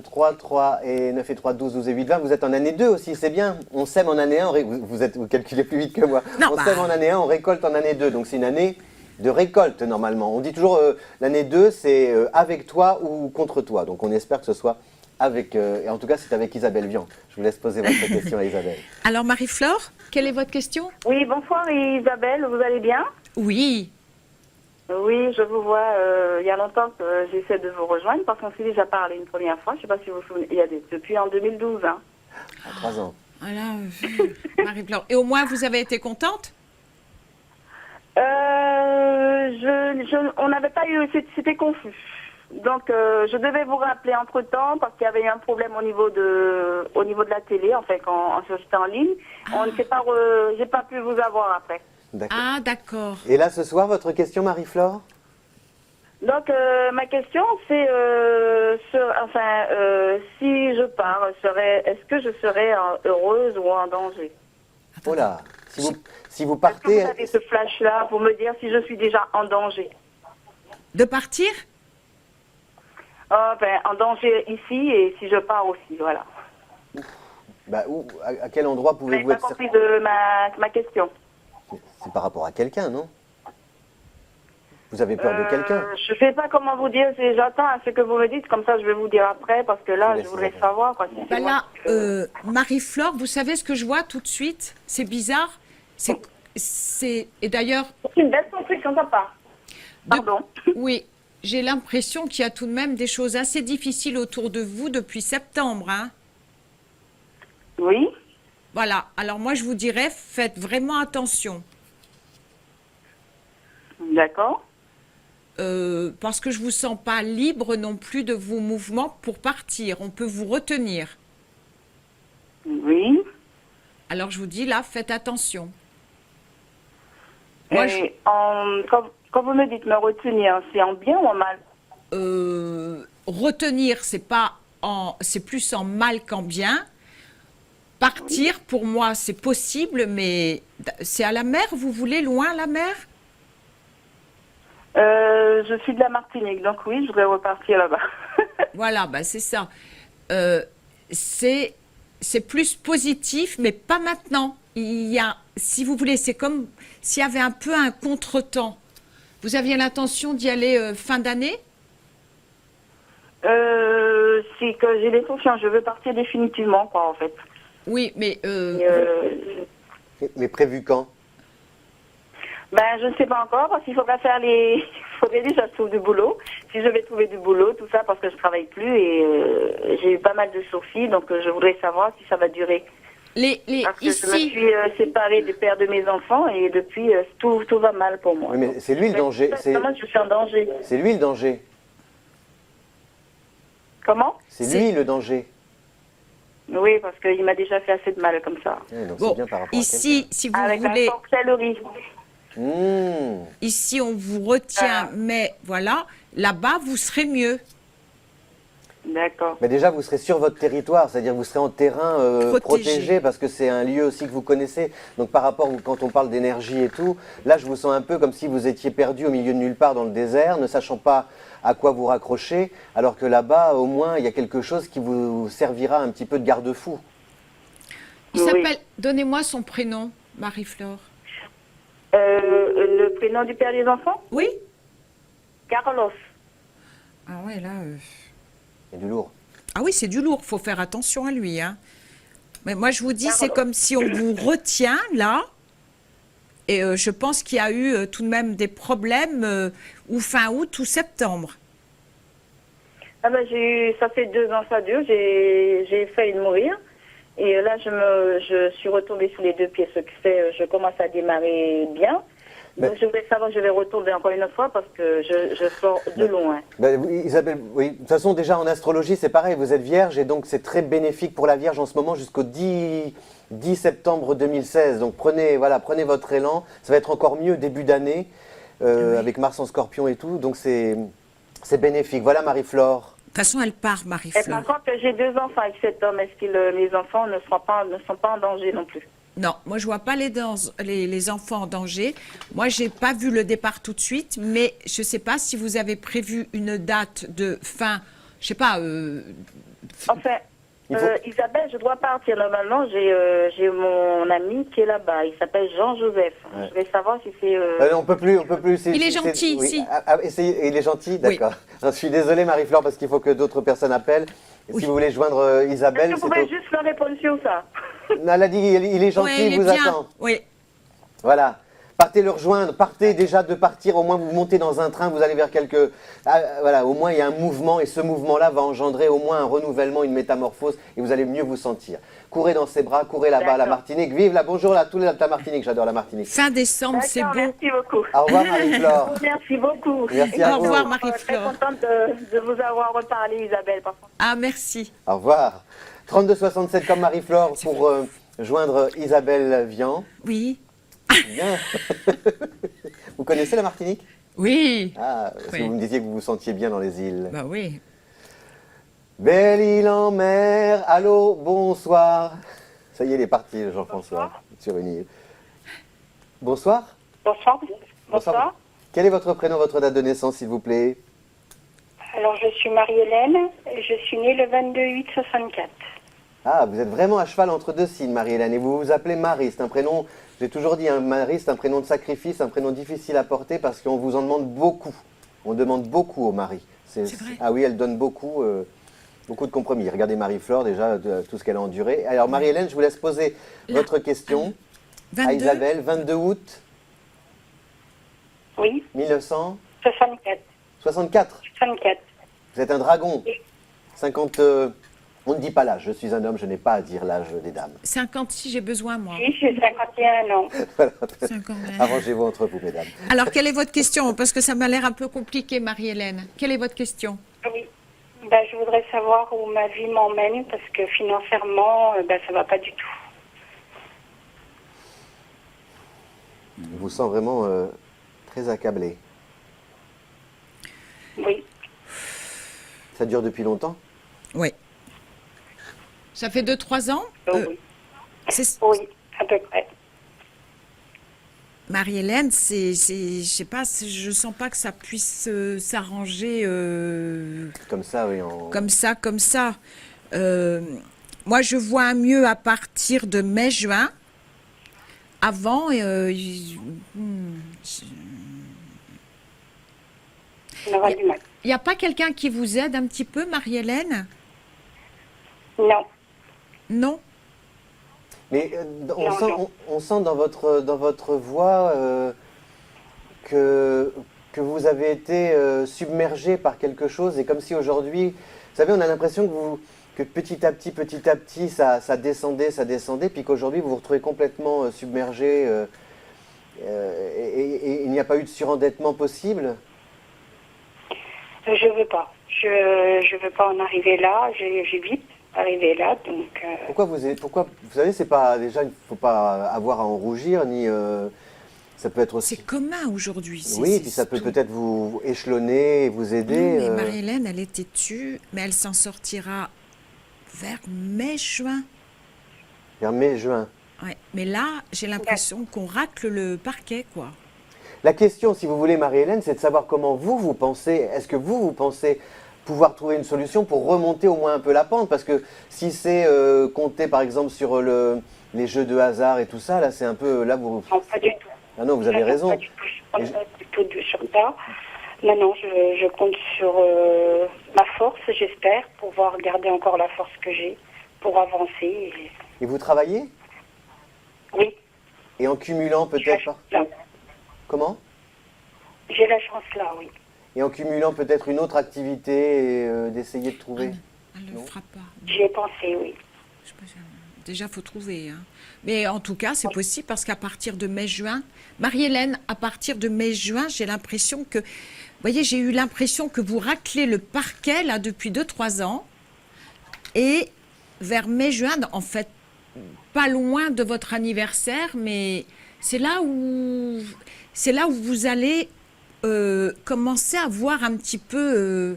3 et 9 et 3, 12, 12 et 8, 20. Vous êtes en année 2 aussi, c'est bien. On sème en année 1, vous calculez plus vite que moi. Non, on sème en année 1, on récolte en année 2. Donc c'est une année de récolte normalement. On dit toujours l'année 2, c'est avec toi ou contre toi. Donc on espère que ce soit avec, et en tout cas c'est avec Isabelle Vian. Je vous laisse poser votre question à Isabelle. Alors, Marie-Flore, quelle est votre question? Oui, bonsoir Isabelle, vous allez bien? Oui. Oui, je vous vois. Il y a longtemps que j'essaie de vous rejoindre parce qu'on s'est déjà parlé une première fois. Je ne sais pas si vous vous souvenez. Depuis en 2012. Hein. À 3 ans. Voilà, Marie-Flore. Et au moins, vous avez été contente? On n'avait pas eu. C'était confus. Donc, je devais vous rappeler entre-temps parce qu'il y avait eu un problème au niveau de la télé, en fait, quand j'étais en ligne. On ne s'est pas, j'ai pas pu vous avoir après. D'accord. Ah, d'accord. Et là ce soir, votre question, Marie-Flore? Donc, ma question, c'est, si je pars, est-ce que je serai heureuse ou en danger? Oh là, si vous Est-ce que partez... vous avez ce flash-là pour me dire si je suis déjà en danger? De partir? En danger ici et si je pars aussi, voilà. Bah, à quel endroit Vous n'avez pouvez-vous pas être compris de ma question. C'est par rapport à quelqu'un, non? Vous avez peur de quelqu'un? Je ne sais pas comment vous dire, j'attends à ce que vous me dites, comme ça je vais vous dire après, parce que là, Je je vous voudrais laisse savoir. Quoi, si c'est Ben moi là, qui- Marie-Flore, vous savez ce que je vois tout de suite? C'est bizarre. Et d'ailleurs, C'est une belle construction, papa. Pardon. oui, j'ai l'impression qu'il y a tout de même des choses assez difficiles autour de vous depuis septembre, hein? Oui. Voilà. Alors moi, je vous dirais, faites vraiment attention. D'accord. Parce que je vous sens pas libre non plus de vos mouvements pour partir. On peut vous retenir. Oui. Alors je vous dis là, faites attention. Moi, Et quand vous me dites me retenir, c'est en bien ou en mal? retenir, c'est pas c'est plus en mal qu'en bien. Partir, pour moi, c'est possible, mais c'est à la mer, vous voulez, loin la mer? Je suis de la Martinique, donc oui, je voudrais repartir là-bas. Voilà, bah c'est ça. C'est plus positif, mais pas maintenant. Il y a, si vous voulez, c'est comme s'il y avait un peu un contretemps. Vous aviez l'intention d'y aller fin d'année? C'est que j'ai l'intention, je veux partir définitivement, quoi, en fait. Oui, mais Mais prévu quand? Ben, je ne sais pas encore, parce qu'il faudra faire les... Il faudrait déjà que je trouve du boulot. Si je vais trouver du boulot, tout ça, parce que je travaille plus et j'ai eu pas mal de soucis, donc je voudrais savoir si ça va durer. Parce que je me ici, suis séparée du père de mes enfants et depuis, tout va mal pour moi. Oui, mais c'est lui le danger. Comment je suis en danger? C'est lui le danger. Comment? C'est lui le danger. Oui, parce qu'il m'a déjà fait assez de mal comme ça. Ouais, donc bon, c'est bien par rapport à ici, si vous Avec voulez, la sorcellerie. quelqu'un. ici on vous retient, mais voilà, là-bas vous serez mieux. D'accord. Mais déjà, vous serez sur votre territoire, c'est-à-dire vous serez en terrain protégé parce que c'est un lieu aussi que vous connaissez. Donc par rapport, quand on parle d'énergie et tout, là je vous sens un peu comme si vous étiez perdu au milieu de nulle part dans le désert, ne sachant pas à quoi vous raccrocher, alors que là-bas, au moins, il y a quelque chose qui vous servira un petit peu de garde-fou. Il Oui. s'appelle, donnez-moi son prénom, Marie-Flore. Le prénom du père des enfants? Oui? Carlos. Ah ouais, là... Il y a du lourd. Ah oui, c'est du lourd, faut faire attention à lui. Hein. Mais moi, je vous dis, c'est comme si on vous retient là. Et je pense qu'il y a eu tout de même des problèmes ou fin août ou septembre. Ah ben, ça fait 2 ans ça dure, j'ai failli mourir. Et là, je suis retombée sur les 2 pieds, ce qui fait, je commence à démarrer bien. Ben- Donc, je voulais savoir, je vais retourner encore une fois parce que je sors de loin. Ben, oui, Isabelle, oui. De toute façon, déjà en astrologie, c'est pareil, vous êtes vierge et donc c'est très bénéfique pour la vierge en ce moment jusqu'au 10 septembre 2016. Donc prenez votre élan, ça va être encore mieux début d'année avec Mars en Scorpion et tout, donc c'est bénéfique. Voilà Marie-Flore. De toute façon, elle part, Et Marie-Flore. par contre, j'ai 2 enfants avec cet homme. Est-ce que mes enfants ne sont pas en danger non plus? Non, moi, je vois pas les enfants en danger. Moi, j'ai pas vu le départ tout de suite, mais je sais pas si vous avez prévu une date de fin, je sais pas... Enfin, Il faut- Isabelle, je dois partir. Normalement, j'ai mon ami qui est là-bas. Il s'appelle Jean-Joseph. Ouais. Je vais savoir si c'est... On peut plus. Il est gentil, oui. si. Il est gentil, d'accord. Je suis désolé Marie-Flore parce qu'il faut que d'autres personnes appellent. Et Oui. Si vous voulez joindre Est-ce Isabelle, que vous pouvez juste leur répondre sur ça? Non, elle a dit il est gentil, Ouais, il il est vous bien. attend. Oui. Voilà. Partez le rejoindre, partez déjà de partir, au moins vous montez dans un train, vous allez vers quelques... voilà, au moins il y a un mouvement et ce mouvement-là va engendrer au moins un renouvellement, une métamorphose et vous allez mieux vous sentir. Courez dans ses bras, courez là-bas à la D'accord. Martinique, vive là, bonjour à tous les la Martinique, j'adore la Martinique. Fin décembre, c'est D'accord, bon. merci beaucoup. Au revoir Marie-Flore. Merci beaucoup. Merci à Au vous. revoir, Très Marie-Flore. contente de vous avoir reparlé, Isabelle. Par contre. Ah, merci. Au revoir. 3267 comme Marie-Flore pour joindre Isabelle Vian. Oui. Bien. Vous connaissez la Martinique? Oui. Ah, parce que Oui. vous me disiez que vous vous sentiez bien dans les îles. Bah oui. Belle île en mer, allô, bonsoir. Ça y est, il est parti, Jean-François, sur une île. Bonsoir. Bonsoir. Bonsoir. Quel est votre prénom, votre date de naissance, s'il vous plaît? Alors, je suis Marie-Hélène et je suis née le 22/8/64. Ah, vous êtes vraiment à cheval entre 2 signes, Marie-Hélène, et vous vous appelez Marie. C'est un prénom, j'ai toujours dit, Marie, c'est un prénom de sacrifice, un prénom difficile à porter parce qu'on vous en demande beaucoup. On demande beaucoup aux maris. C'est vrai. Ah oui, elle donne beaucoup, beaucoup de compromis. Regardez Marie-Flore, déjà, tout ce qu'elle a enduré. Alors, Marie-Hélène, je vous laisse poser Là. votre question à 22. Isabelle. 22 août Oui, 1964. 64. 64. Vous êtes un dragon. Oui. 50... on ne dit pas l'âge. Je suis un homme, je n'ai pas à dire l'âge des dames. 56, j'ai besoin, moi. Oui, j'ai 51 ans. 51. Arrangez-vous entre vous, mesdames. Alors, quelle est votre question? Parce que ça m'a l'air un peu compliqué, Marie-Hélène. Quelle est votre question? Oui. Ben, je voudrais savoir où ma vie m'emmène parce que financièrement, ben, ça va pas du tout. Je vous sens vraiment très accablé. Oui. Ça dure depuis longtemps? Oui. Ça fait 2-3 ans? Oui. Oui, à peu près. Marie-Hélène, je sais pas, je sens pas que ça puisse s'arranger Comme ça, oui. comme ça. Moi, je vois un mieux à partir de mai-juin. Avant, On aura du mal. il n'y a pas quelqu'un qui vous aide un petit peu, Marie-Hélène? Non. Non? Mais Non. on sent dans votre voix que vous avez été submergé par quelque chose et comme si aujourd'hui, vous savez, on a l'impression que petit à petit, ça descendait, puis qu'aujourd'hui, vous vous retrouvez complètement submergé et il n'y a pas eu de surendettement possible. Je veux pas. Je veux pas en arriver là. J'évite d'arriver là, donc... Pourquoi vous savez, c'est pas déjà, il ne faut pas avoir à en rougir, ni ça peut être aussi. C'est commun aujourd'hui. Oui, puis ça peut peut-être vous échelonner et vous aider. Non, mais Marie-Hélène, elle est têtue, mais elle s'en sortira vers mai-juin. Vers mai-juin. Ouais. Mais là, j'ai l'impression qu'on racle le parquet, quoi. La question, si vous voulez, Marie-Hélène, c'est de savoir comment vous pensez. Est-ce que vous pensez pouvoir trouver une solution pour remonter au moins un peu la pente? Parce que si c'est compter, par exemple, sur les jeux de hasard et tout ça, là, c'est un peu... Là, vous... Non, pas du tout. Ah non, vous avez Non, raison. Pas du tout. Je ne compte pas du tout sur ça. Non, je compte sur ma force, j'espère, pouvoir garder encore la force que j'ai pour avancer. Et vous travaillez? Oui. Et en cumulant peut-être... Là. Comment? J'ai la chance là, oui. Et en cumulant peut-être une autre activité et d'essayer de trouver... Elle ne le fera pas. J'y ai pensé, oui. Je sais pas, déjà, il faut trouver. Hein. Mais en tout cas, c'est possible parce qu'à partir de mai-juin, Marie-Hélène, à partir de mai-juin, j'ai l'impression que... Vous voyez, j'ai eu l'impression que vous raclez le parquet, là, depuis 2-3 ans. Et vers mai-juin, en fait, pas loin de votre anniversaire, mais c'est là où vous allez commencer à voir un petit peu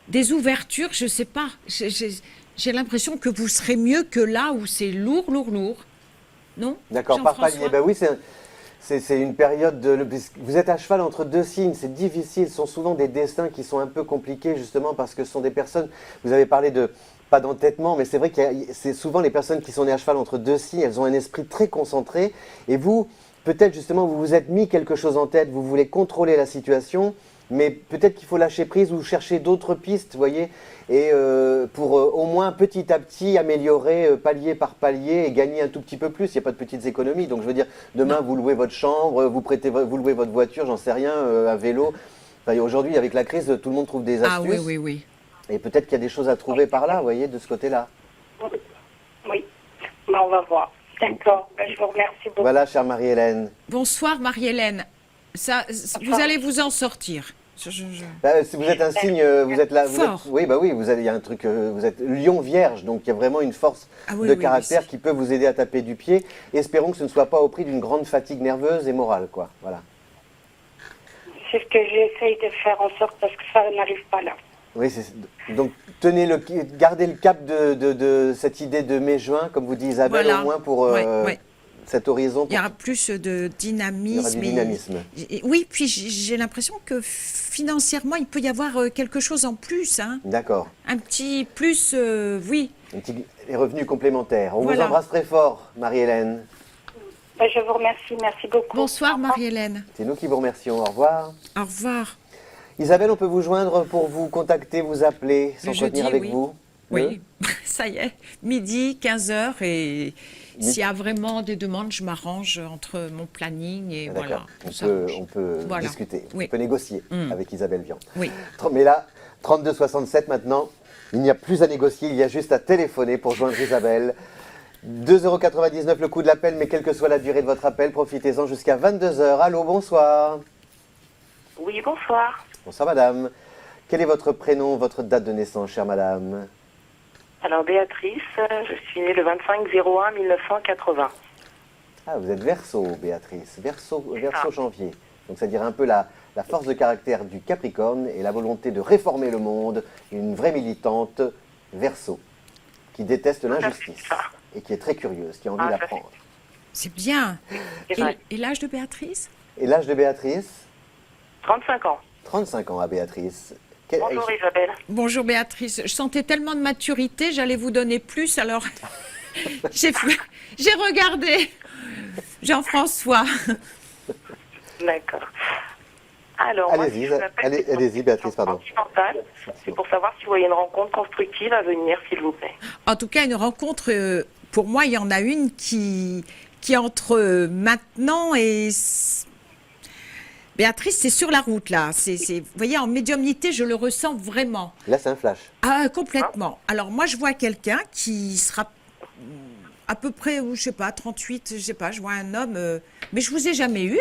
des ouvertures, je sais pas. J'ai l'impression que vous serez mieux que là où c'est lourd. Non? D'accord, par Jean-François palier. Ben oui, c'est une période de... Vous êtes à cheval entre deux signes, c'est difficile. Ce sont souvent des destins qui sont un peu compliqués, justement, parce que ce sont des personnes... Vous avez parlé de... Pas d'entêtement, mais c'est vrai que c'est souvent les personnes qui sont nées à cheval entre deux signes, elles ont un esprit très concentré. Et vous, peut-être justement, vous vous êtes mis quelque chose en tête, vous voulez contrôler la situation, mais peut-être qu'il faut lâcher prise ou chercher d'autres pistes, vous voyez, et pour au moins petit à petit améliorer palier par palier et gagner un tout petit peu plus. Il n'y a pas de petites économies. Donc je veux dire, demain vous louez votre chambre, vous louez votre voiture, j'en sais rien, un vélo. Enfin, aujourd'hui, avec la crise, tout le monde trouve des astuces. Ah oui. Et peut-être qu'il y a des choses à trouver par là, vous voyez, de ce côté-là. Oui. Ben, on va voir. D'accord. Ben, je vous remercie beaucoup. Voilà, chère Marie-Hélène. Bonsoir, Marie-Hélène. Vous allez vous en sortir. Si vous êtes un signe, vous êtes là. Fort. Oui, bah oui, il y a un truc, vous êtes lion vierge, donc il y a vraiment une force de caractère qui peut vous aider à taper du pied. Espérons que ce ne soit pas au prix d'une grande fatigue nerveuse et morale, quoi. Voilà. C'est ce que j'essaye de faire en sorte parce que ça n'arrive pas là. Oui, donc gardez le cap de cette idée de mai-juin, comme vous dit Isabelle, Voilà. au moins pour cet horizon. Il y aura plus de dynamisme. Il y aura du dynamisme. Oui, puis j'ai l'impression que financièrement, il peut y avoir quelque chose en plus. Hein. D'accord. Un petit plus, oui. Les revenus complémentaires. On Voilà. vous embrasse très fort, Marie-Hélène. Ben, je vous remercie. Merci beaucoup. Bonsoir, Marie-Hélène. C'est nous qui vous remercions. Au revoir. Au revoir. Isabelle, on peut vous joindre pour vous contacter, vous appeler, Le s'entretenir jeudi, avec oui. vous. Oui, ça y est, midi, 15h, et s'il y a vraiment des demandes, je m'arrange entre mon planning et voilà. D'accord. tout s'arrange. On peut Voilà. discuter, Oui. on peut négocier avec Isabelle Vian. Oui. Mais là, 32,67 maintenant, il n'y a plus à négocier, il y a juste à téléphoner pour joindre Isabelle. 2,99 € le coût de l'appel, mais quelle que soit la durée de votre appel, profitez-en jusqu'à 22h. Allô, bonsoir. Oui, bonsoir. Bonsoir madame. Quel est votre prénom, votre date de naissance, chère madame? Alors, Béatrice, je suis née le 25/01/1980. Ah, vous êtes Verseau, Béatrice. Verseau janvier. Donc, c'est-à-dire un peu la force de caractère du Capricorne et la volonté de réformer le monde. Une vraie militante Verseau qui déteste l'injustice. et qui est très curieuse, qui a envie Ah, ça, d'apprendre. C'est bien. C'est vrai. Et l'âge de Béatrice? Et l'âge de Béatrice? 35 ans. 35 ans à Béatrice. Bonjour Isabelle. Bonjour Béatrice. Je sentais tellement de maturité, j'allais vous donner plus, alors j'ai regardé Jean-François. D'accord. Alors, moi, Allez-y, si je vous appelle, c'est allez-y, pour Béatrice, une question pardon. sentimentale. C'est pour savoir si vous voyez une rencontre constructive à venir, s'il vous plaît. En tout cas, une rencontre, pour moi, il y en a une qui entre maintenant et... Béatrice, c'est sur la route, là. Vous voyez, en médiumnité, je le ressens vraiment. Là, c'est un flash. Ah, complètement. Alors, moi, je vois quelqu'un qui sera à peu près, je sais pas, 38, je sais pas, je vois un homme... mais je vous ai jamais eu?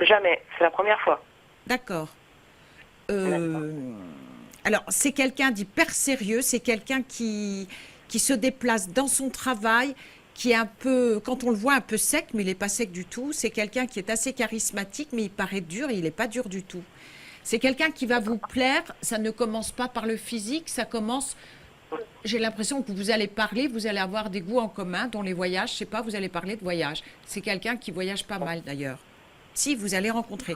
Jamais. C'est la première fois. D'accord. Alors, c'est quelqu'un d'hyper sérieux, c'est quelqu'un qui se déplace dans son travail, qui est un peu, quand on le voit, un peu sec, mais il n'est pas sec du tout. C'est quelqu'un qui est assez charismatique, mais il paraît dur, et il n'est pas dur du tout. C'est quelqu'un qui va vous plaire, ça ne commence pas par le physique, ça commence... J'ai l'impression que vous allez parler, vous allez avoir des goûts en commun, dont les voyages, je sais pas, vous allez parler de voyage. C'est quelqu'un qui voyage pas mal, d'ailleurs. Si, vous allez rencontrer.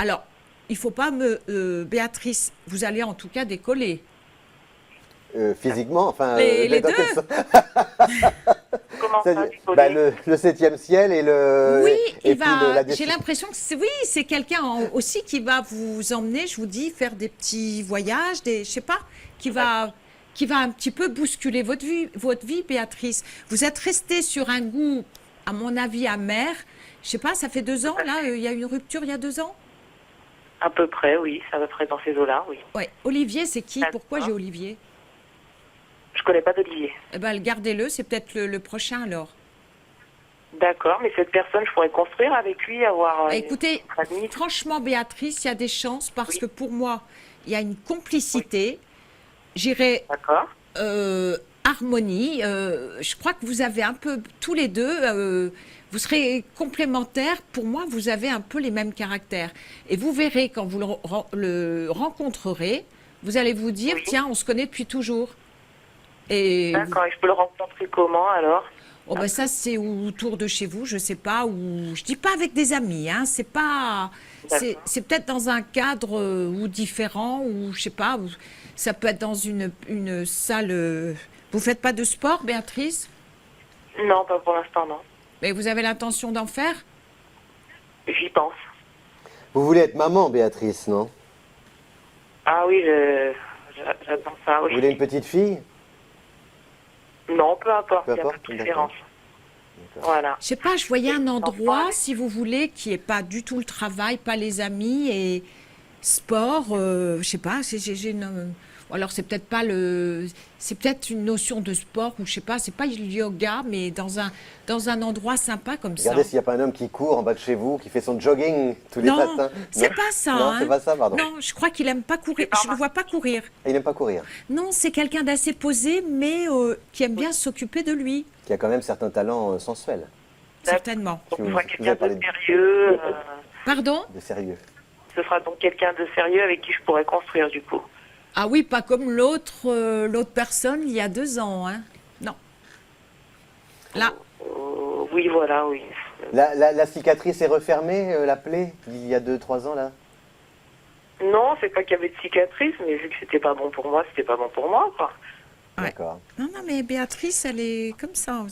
Alors, il faut pas Béatrice, vous allez en tout cas décoller. Physiquement, enfin... Les dans deux. quel sens? Comment ça, C'est-à-dire, décoller bah, le 7e ciel et le... Oui, et il puis va. la J'ai destination. l'impression que c'est quelqu'un aussi qui va vous emmener, je vous dis, faire des petits voyages, je sais pas, qui va un petit peu bousculer votre vie, Béatrice. Vous êtes restée sur un goût, à mon avis, amer. Je sais pas, ça fait 2 ans, là, il y a eu une rupture il y a 2 ans. À peu près, oui. Ça va près dans ces eaux-là, oui. Ouais. Olivier, c'est qui? D'accord. Pourquoi j'ai Olivier? Je connais pas d'Olivier. Eh ben, gardez-le, c'est peut-être le prochain alors. D'accord, mais cette personne, je pourrais construire avec lui, avoir... Écoutez, une famille. franchement, Béatrice, il y a des chances parce que pour moi, il y a une complicité. J'irais D'accord. harmonie. Je crois que vous avez un peu, tous les deux, vous serez complémentaires. Pour moi, vous avez un peu les mêmes caractères. Et vous verrez, quand vous le rencontrerez, vous allez vous dire, Oui. tiens, on se connaît depuis toujours. Et D'accord, et je peux le rencontrer comment, alors? oh ben ça, c'est autour de chez vous, je sais pas, ou je dis pas avec des amis, hein, c'est pas, c'est peut-être dans un cadre ou différent, ou je sais pas, ou ça peut être dans une salle. Vous faites pas de sport, Béatrice? Non, pas pour l'instant, non. Mais vous avez l'intention d'en faire? J'y pense. Vous voulez être maman, Béatrice, non? Ah oui, j'attends ça, Vous oui. voulez une petite fille? Non, peu importe, Peu il n'y a pas importe, de préférence. Voilà. Je sais pas, je voyais un endroit, si vous voulez, qui est pas du tout le travail, pas les amis et sport. Je sais pas, j'ai une. Alors c'est peut-être pas c'est peut-être une notion de sport ou je sais pas, c'est pas le yoga, mais dans un endroit sympa comme Regardez ça. s'il n'y a pas un homme qui court en bas de chez vous, qui fait son jogging tous les Non, matins. c'est pas ça. Non, hein. c'est pas ça, pardon. Non, je crois qu'il aime pas courir. Je ne le vois pas courir. Il n'aime pas courir. Non, c'est quelqu'un d'assez posé, mais qui aime bien s'occuper de lui, Qui a quand même certains talents sensuels, certainement. Donc, Si ce vous- sera vous quelqu'un avez parlé de de- sérieux. Pardon? de sérieux. Ce sera donc quelqu'un de sérieux avec qui je pourrais construire, du coup. Ah oui, pas comme l'autre personne il y a 2 ans, hein. Non. Là, Oui, voilà, oui. La cicatrice est refermée, la plaie, il y a 2-3 ans, là? Non, c'est pas qu'il y avait de cicatrice, mais vu que c'était pas bon pour moi, c'était pas bon pour moi, quoi. Ouais. D'accord. non, mais Béatrice, elle est comme ça.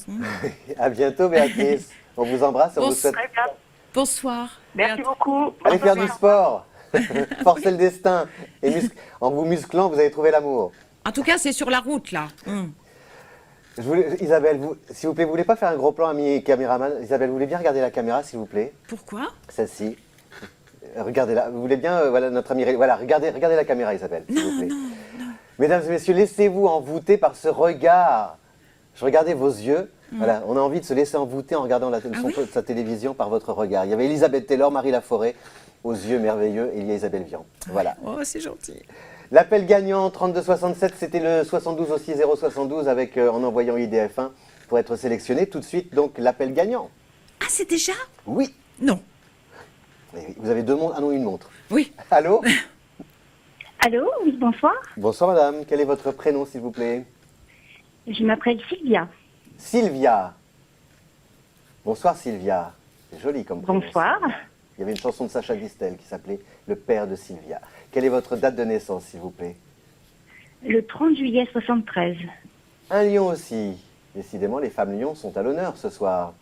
À bientôt, Béatrice. On vous embrasse, on vous souhaite... Très bien. Bonsoir. Merci beaucoup. Allez faire du revoir. sport. Forcez le destin. Et en vous musclant, vous allez trouver l'amour. En tout cas, c'est sur la route, là. Isabelle, s'il vous plaît, vous voulez pas faire un gros plan, ami caméraman? Isabelle, vous voulez bien regarder la caméra, s'il vous plaît? Pourquoi? Celle-ci. Regardez-la. Vous voulez bien, voilà, notre ami... Voilà, regardez la caméra, Isabelle, s'il vous plaît. Mesdames et messieurs, laissez-vous envoûter par ce regard. Je regardais vos yeux. Voilà, on a envie de se laisser envoûter en regardant sa télévision par votre regard. Il y avait Elisabeth Taylor, Marie Laforêt, aux yeux merveilleux, et il y a Isabelle Vian. Voilà. Oh, c'est gentil. L'appel gagnant 3267, c'était le 72 aussi 072 avec en envoyant IDF1 pour être sélectionné. Tout de suite, donc, l'appel gagnant. Ah, c'est déjà? Oui. Non. Vous avez 2 montres. Ah non, une montre. Oui. Allô? Allô, oui, bonsoir. Bonsoir madame. Quel est votre prénom, s'il vous plaît? Je m'appelle Sylvia. Sylvia. Bonsoir Sylvia. C'est joli comme prénom. Bonsoir. Sylvia. Il y avait une chanson de Sacha Distel qui s'appelait Le père de Sylvia. Quelle est votre date de naissance, s'il vous plaît? Le 30 juillet 73. Un lion aussi. Décidément, les femmes lions sont à l'honneur ce soir.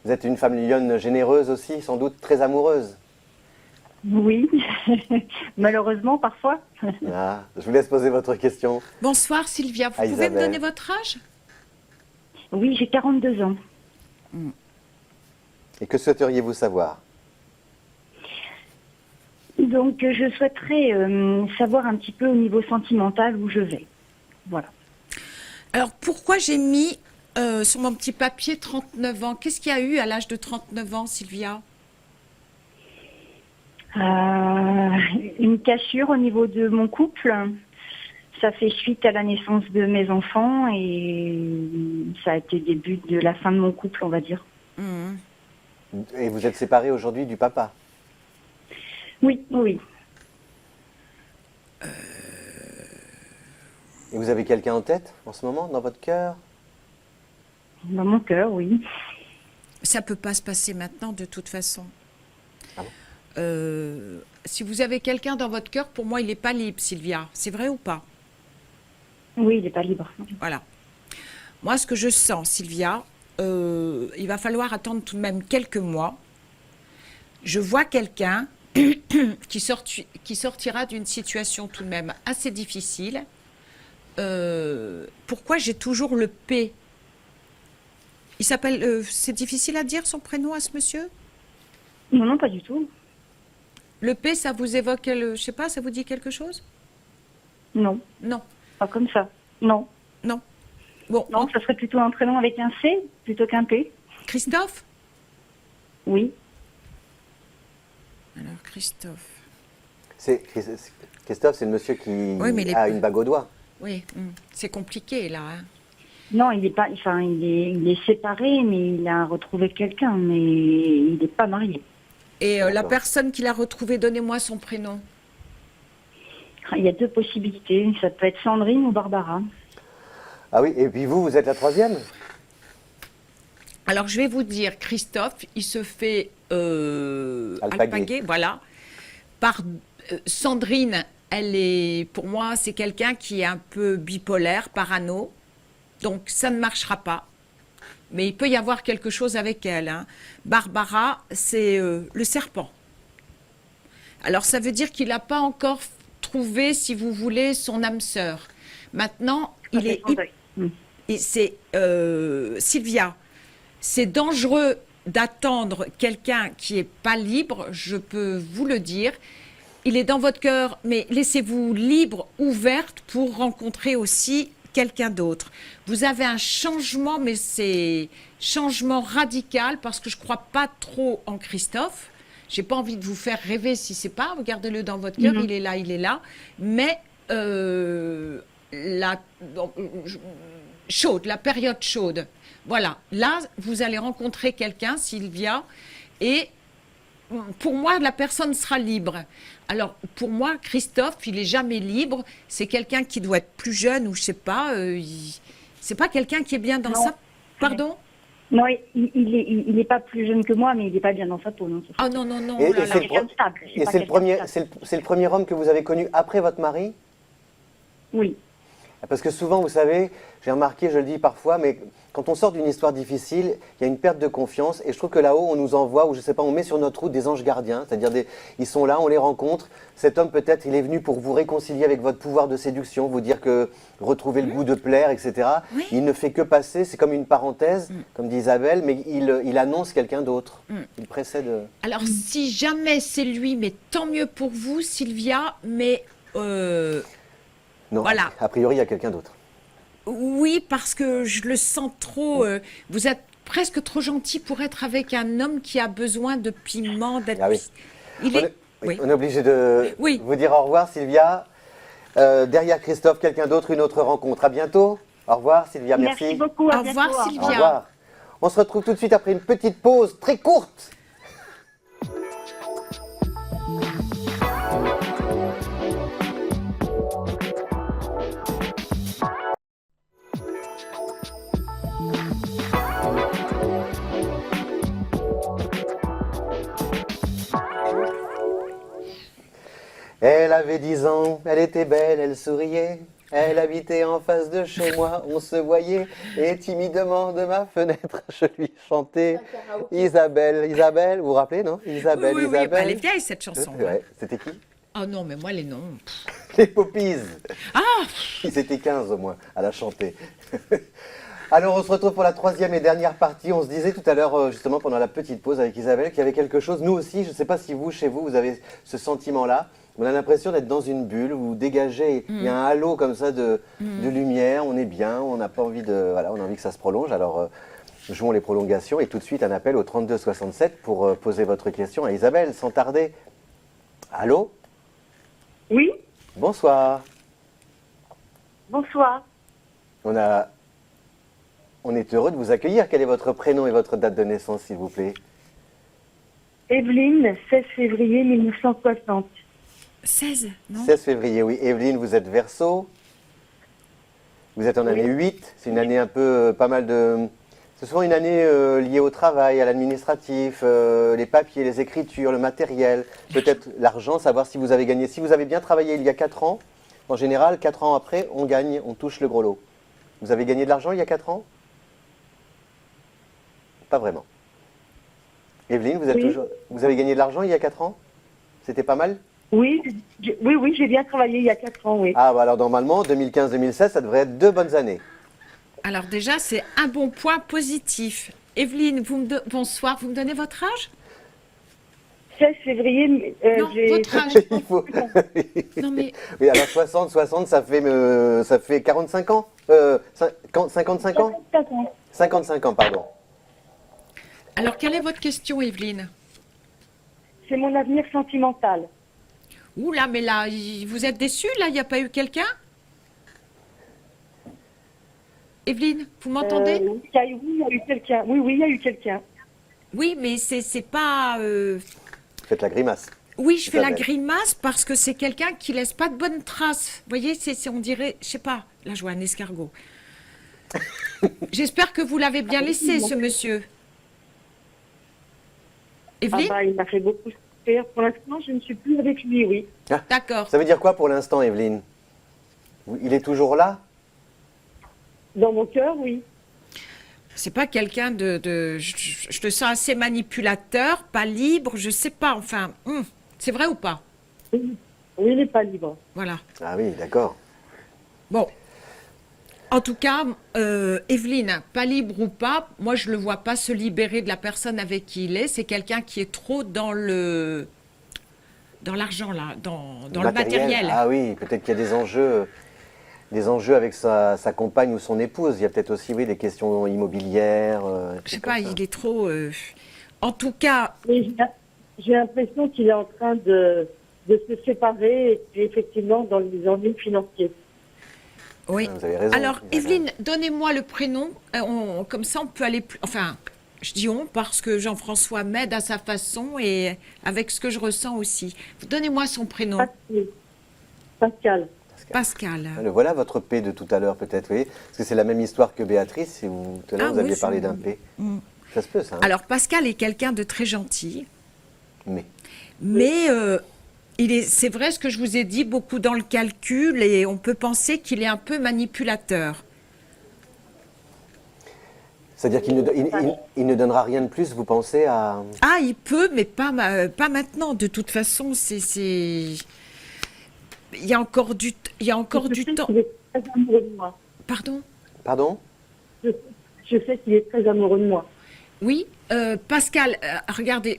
Vous êtes une femme lionne généreuse aussi, sans doute très amoureuse. Oui, malheureusement parfois. Ah, je vous laisse poser votre question. Bonsoir Sylvia, vous pouvez me Isabelle. donner votre âge? Oui, j'ai 42 ans. Et que souhaiteriez-vous savoir? Donc je souhaiterais savoir un petit peu au niveau sentimental où je vais. Voilà. Alors pourquoi j'ai mis sur mon petit papier 39 ans? Qu'est-ce qu'il y a eu à l'âge de 39 ans, Sylvia? Une cassure au niveau de mon couple. Ça fait suite à la naissance de mes enfants et ça a été le début de la fin de mon couple, on va dire. Mhm. Et vous êtes séparés aujourd'hui du papa? Oui, oui. Et vous avez quelqu'un en tête en ce moment, dans votre cœur? Dans mon cœur, oui. Ça peut pas se passer maintenant de toute façon. Ah bon? Si vous avez quelqu'un dans votre cœur, pour moi, il n'est pas libre, Sylvia. C'est vrai ou pas? Oui, il n'est pas libre. Voilà. Moi, ce que je sens, Sylvia, il va falloir attendre tout de même quelques mois. Je vois quelqu'un qui sortira d'une situation tout de même assez difficile. Pourquoi j'ai toujours le P? Il s'appelle... c'est difficile à dire son prénom à ce monsieur? Non, non, pas du tout. Le P, ça vous évoque, je sais pas, ça vous dit quelque chose? Non, Non, pas comme ça. Non. non. Bon, Non, ça serait plutôt un prénom avec un C plutôt qu'un P. Christophe? Oui. Alors, Christophe. Christophe, c'est le monsieur qui Oui, mais a une bague au doigt. Oui, c'est compliqué, là. Hein. Non, il est pas. Enfin, il est séparé, mais il a retrouvé quelqu'un, mais il n'est pas marié. Et la D'accord. personne qui l'a retrouvé, donnez-moi son prénom. Il y a deux possibilités. Ça peut être Sandrine ou Barbara. Ah oui, et puis vous êtes la troisième? Alors, je vais vous dire, Christophe, il se fait Alpaguer. voilà. Par Sandrine, elle est, pour moi, c'est quelqu'un qui est un peu bipolaire, parano. Donc, ça ne marchera pas. Mais il peut y avoir quelque chose avec elle. Hein. Barbara, c'est le serpent. Alors, ça veut dire qu'il n'a pas encore trouvé, si vous voulez, son âme sœur. Maintenant, il est... Et c'est Sylvia, c'est dangereux d'attendre quelqu'un qui n'est pas libre, je peux vous le dire. Il est dans votre cœur, mais laissez-vous libre, ouverte pour rencontrer aussi quelqu'un d'autre. Vous avez un changement, mais c'est changement radical parce que je ne crois pas trop en Christophe. J'ai pas envie de vous faire rêver si c'est pas. Regardez-le dans votre cœur, il est là, il est là. Mais la période chaude. Voilà, là, vous allez rencontrer quelqu'un, Sylvia, et pour moi, la personne sera libre. Alors, pour moi, Christophe, il n'est jamais libre. C'est quelqu'un qui doit être plus jeune ou je sais pas. C'est pas quelqu'un qui est bien dans sa... Pardon? Non, il est pas plus jeune que moi, mais il n'est pas bien dans sa peau. Non, Ah non, non, non. Et, oh là et là. c'est quelqu'un de stable. et pas c'est le quelqu'un premier, de stable. c'est le premier homme que vous avez connu après votre mari? Oui. Parce que souvent, vous savez, j'ai remarqué, je le dis parfois, mais quand on sort d'une histoire difficile, il y a une perte de confiance. Et je trouve que là-haut, on nous envoie, ou je sais pas, on met sur notre route des anges gardiens. C'est-à-dire, ils sont là, on les rencontre. Cet homme, peut-être, il est venu pour vous réconcilier avec votre pouvoir de séduction, vous dire que retrouver le goût de plaire, etc. Oui. Il ne fait que passer, c'est comme une parenthèse, comme dit Isabelle, mais il annonce quelqu'un d'autre. Il précède. Alors, si jamais c'est lui, mais tant mieux pour vous, Sylvia, mais... Non, Voilà. a priori, il y a quelqu'un d'autre. Oui, parce que je le sens trop... vous êtes presque trop gentil pour être avec un homme qui a besoin de piment, d'être... Ah oui. Il est... Oui. On est obligé de Oui. vous dire au revoir, Sylvia. Derrière Christophe, quelqu'un d'autre, une autre rencontre. À bientôt. Au revoir, Sylvia. Merci. Merci beaucoup. À Au revoir, bientôt. Sylvia. Au revoir. On se retrouve tout de suite après une petite pause très courte. Elle avait 10 ans, elle était belle, elle souriait. Elle habitait en face de chez moi, on se voyait. Et timidement de ma fenêtre, je lui chantais Isabelle, Isabelle, vous vous rappelez, non? Isabelle, Oui, oui, oui, Isabelle. bah, elle est vieille cette chanson. Ouais, c'était qui? Oh non, mais moi les noms. Les Poppies. Ah, Ils étaient 15 au moins à la chanter. Alors on se retrouve pour la troisième et dernière partie. On se disait tout à l'heure, justement pendant la petite pause avec Isabelle, qu'il y avait quelque chose, nous aussi, je ne sais pas si vous, chez vous, vous avez ce sentiment-là. On a l'impression d'être dans une bulle, vous dégagez, il y a un halo comme ça de lumière, on est bien, on n'a pas envie de... Voilà, on a envie que ça se prolonge, alors jouons les prolongations et tout de suite un appel au 32 67 pour poser votre question à Isabelle, sans tarder. Allô? Oui, Bonsoir. bonsoir. On est heureux de vous accueillir. Quel est votre prénom et votre date de naissance, s'il vous plaît? Evelyne, 16 février 1960. 16, non? 16 février, oui. Evelyne, vous êtes Verseau. Vous êtes en année 8. C'est une année un peu, pas mal de... C'est souvent une année liée au travail, à l'administratif, les papiers, les écritures, le matériel, peut-être l'argent, savoir si vous avez gagné. Si vous avez bien travaillé il y a 4 ans, en général, 4 ans après, on gagne, on touche le gros lot. Vous avez gagné de l'argent il y a 4 ans? Pas vraiment. Evelyne, vous, êtes Oui. toujours... vous avez gagné de l'argent il y a 4 ans? C'était pas mal? Oui, oui, j'ai bien travaillé il y a 4 ans, oui. Ah, bah alors normalement, 2015-2016, ça devrait être 2 bonnes années. Alors déjà, c'est un bon point positif. Evelyne, bonsoir, vous me donnez votre âge? 16 février, Non, j'ai... votre âge. Il faut... Non mais, Oui, alors 60, ça fait 45 ans 55 ans 55 ans. 55 ans, pardon. alors quelle est votre question, Evelyne? C'est mon avenir sentimental. Ouh là, mais là, vous êtes déçue, là, il n'y a pas eu quelqu'un? Evelyne, vous m'entendez? Oui, il y a eu quelqu'un. Oui, il y a eu quelqu'un. Oui, mais c'est pas... Faites la grimace. Oui, je fais la Isabelle. grimace parce que c'est quelqu'un qui laisse pas de bonnes traces. Vous voyez, on dirait, je sais pas, là je vois un escargot. J'espère que vous l'avez bien laissé, ce monsieur. Ah Evelyne? bah, il m'a fait beaucoup souffrir. Pour l'instant, je ne suis plus avec lui, oui. D'accord. Ça veut dire quoi pour l'instant, Evelyne? Il est toujours là? Dans mon cœur, oui. C'est pas quelqu'un je le sens assez manipulateur, pas libre, je sais pas, enfin, c'est vrai ou pas? Oui, il n'est pas libre. Voilà. Ah oui, d'accord. Bon. En tout cas, Evelyne, pas libre ou pas, moi je le vois pas se libérer de la personne avec qui il est. C'est quelqu'un qui est trop dans l'argent là, dans le matériel. Ah oui, peut-être qu'il y a des enjeux avec sa compagne ou son épouse. Il y a peut-être aussi, oui, des questions immobilières. Je sais pas, il est trop. En tout cas, Mais j'ai l'impression qu'il est en train de se séparer et puis effectivement dans les ennuis financiers. oui. Vous avez raison. Alors, Vous avez Evelyne, donnez-moi le prénom. Comme ça, on peut aller plus. Enfin, je dis on parce que Jean-François m'aide à sa façon et avec ce que je ressens aussi. Donnez-moi son prénom. Pascal. Pascal. Le voilà votre P de tout à l'heure, peut-être, oui. Parce que c'est la même histoire que Béatrice. Si vous, tout à l'heure, Ah vous aviez oui, parlé c'est- d'un P. Ça se peut, ça. Hein. Alors, Pascal est quelqu'un de très gentil. Mais C'est vrai ce que je vous ai dit, beaucoup dans le calcul et on peut penser qu'il est un peu manipulateur. c'est-à-dire qu'il il ne donnera rien de plus, vous pensez, à... Ah, il peut, mais pas maintenant. De toute façon, il y a encore du temps. Il est très amoureux de moi. Pardon? Pardon? Je sais qu'il est très amoureux de moi. Oui, Pascal, regardez,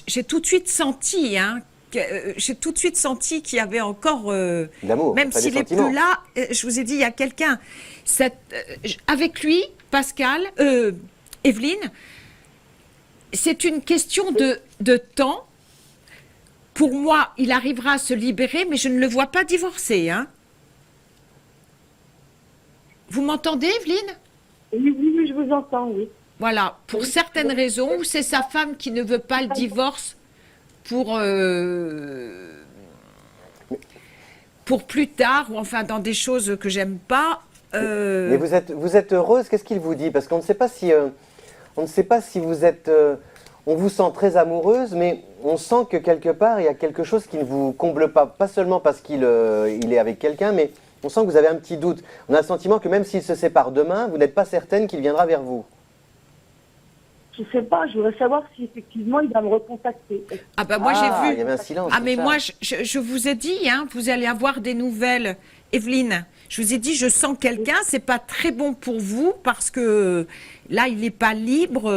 j'ai tout de suite senti, j'ai tout de suite senti qu'il y avait encore, L'amour, même pas des s'il n'est sentiments. plus là, je vous ai dit, il y a quelqu'un. Avec lui, Pascal, Evelyne, c'est une question de temps. Pour moi, il arrivera à se libérer, mais je ne le vois pas divorcer. Hein. Vous m'entendez, Evelyne? Oui, je vous entends, oui. Voilà, pour certaines raisons, c'est sa femme qui ne veut pas le divorce pour plus tard, ou enfin dans des choses que j'aime pas. Mais vous êtes heureuse, qu'est-ce qu'il vous dit? Parce qu'on ne sait pas si vous êtes... on vous sent très amoureuse, mais on sent que quelque part, il y a quelque chose qui ne vous comble pas. Pas seulement parce qu'il il est avec quelqu'un, mais on sent que vous avez un petit doute. On a le sentiment que même s'il se sépare demain, vous n'êtes pas certaine qu'il viendra vers vous. Je sais pas, je voudrais savoir si effectivement il va me recontacter. Ah bah moi j'ai vu. Il y avait un silence. Ah mais Richard. moi je vous ai dit, hein, vous allez avoir des nouvelles. Evelyne, je vous ai dit, je sens quelqu'un, c'est pas très bon pour vous parce que là il n'est pas libre.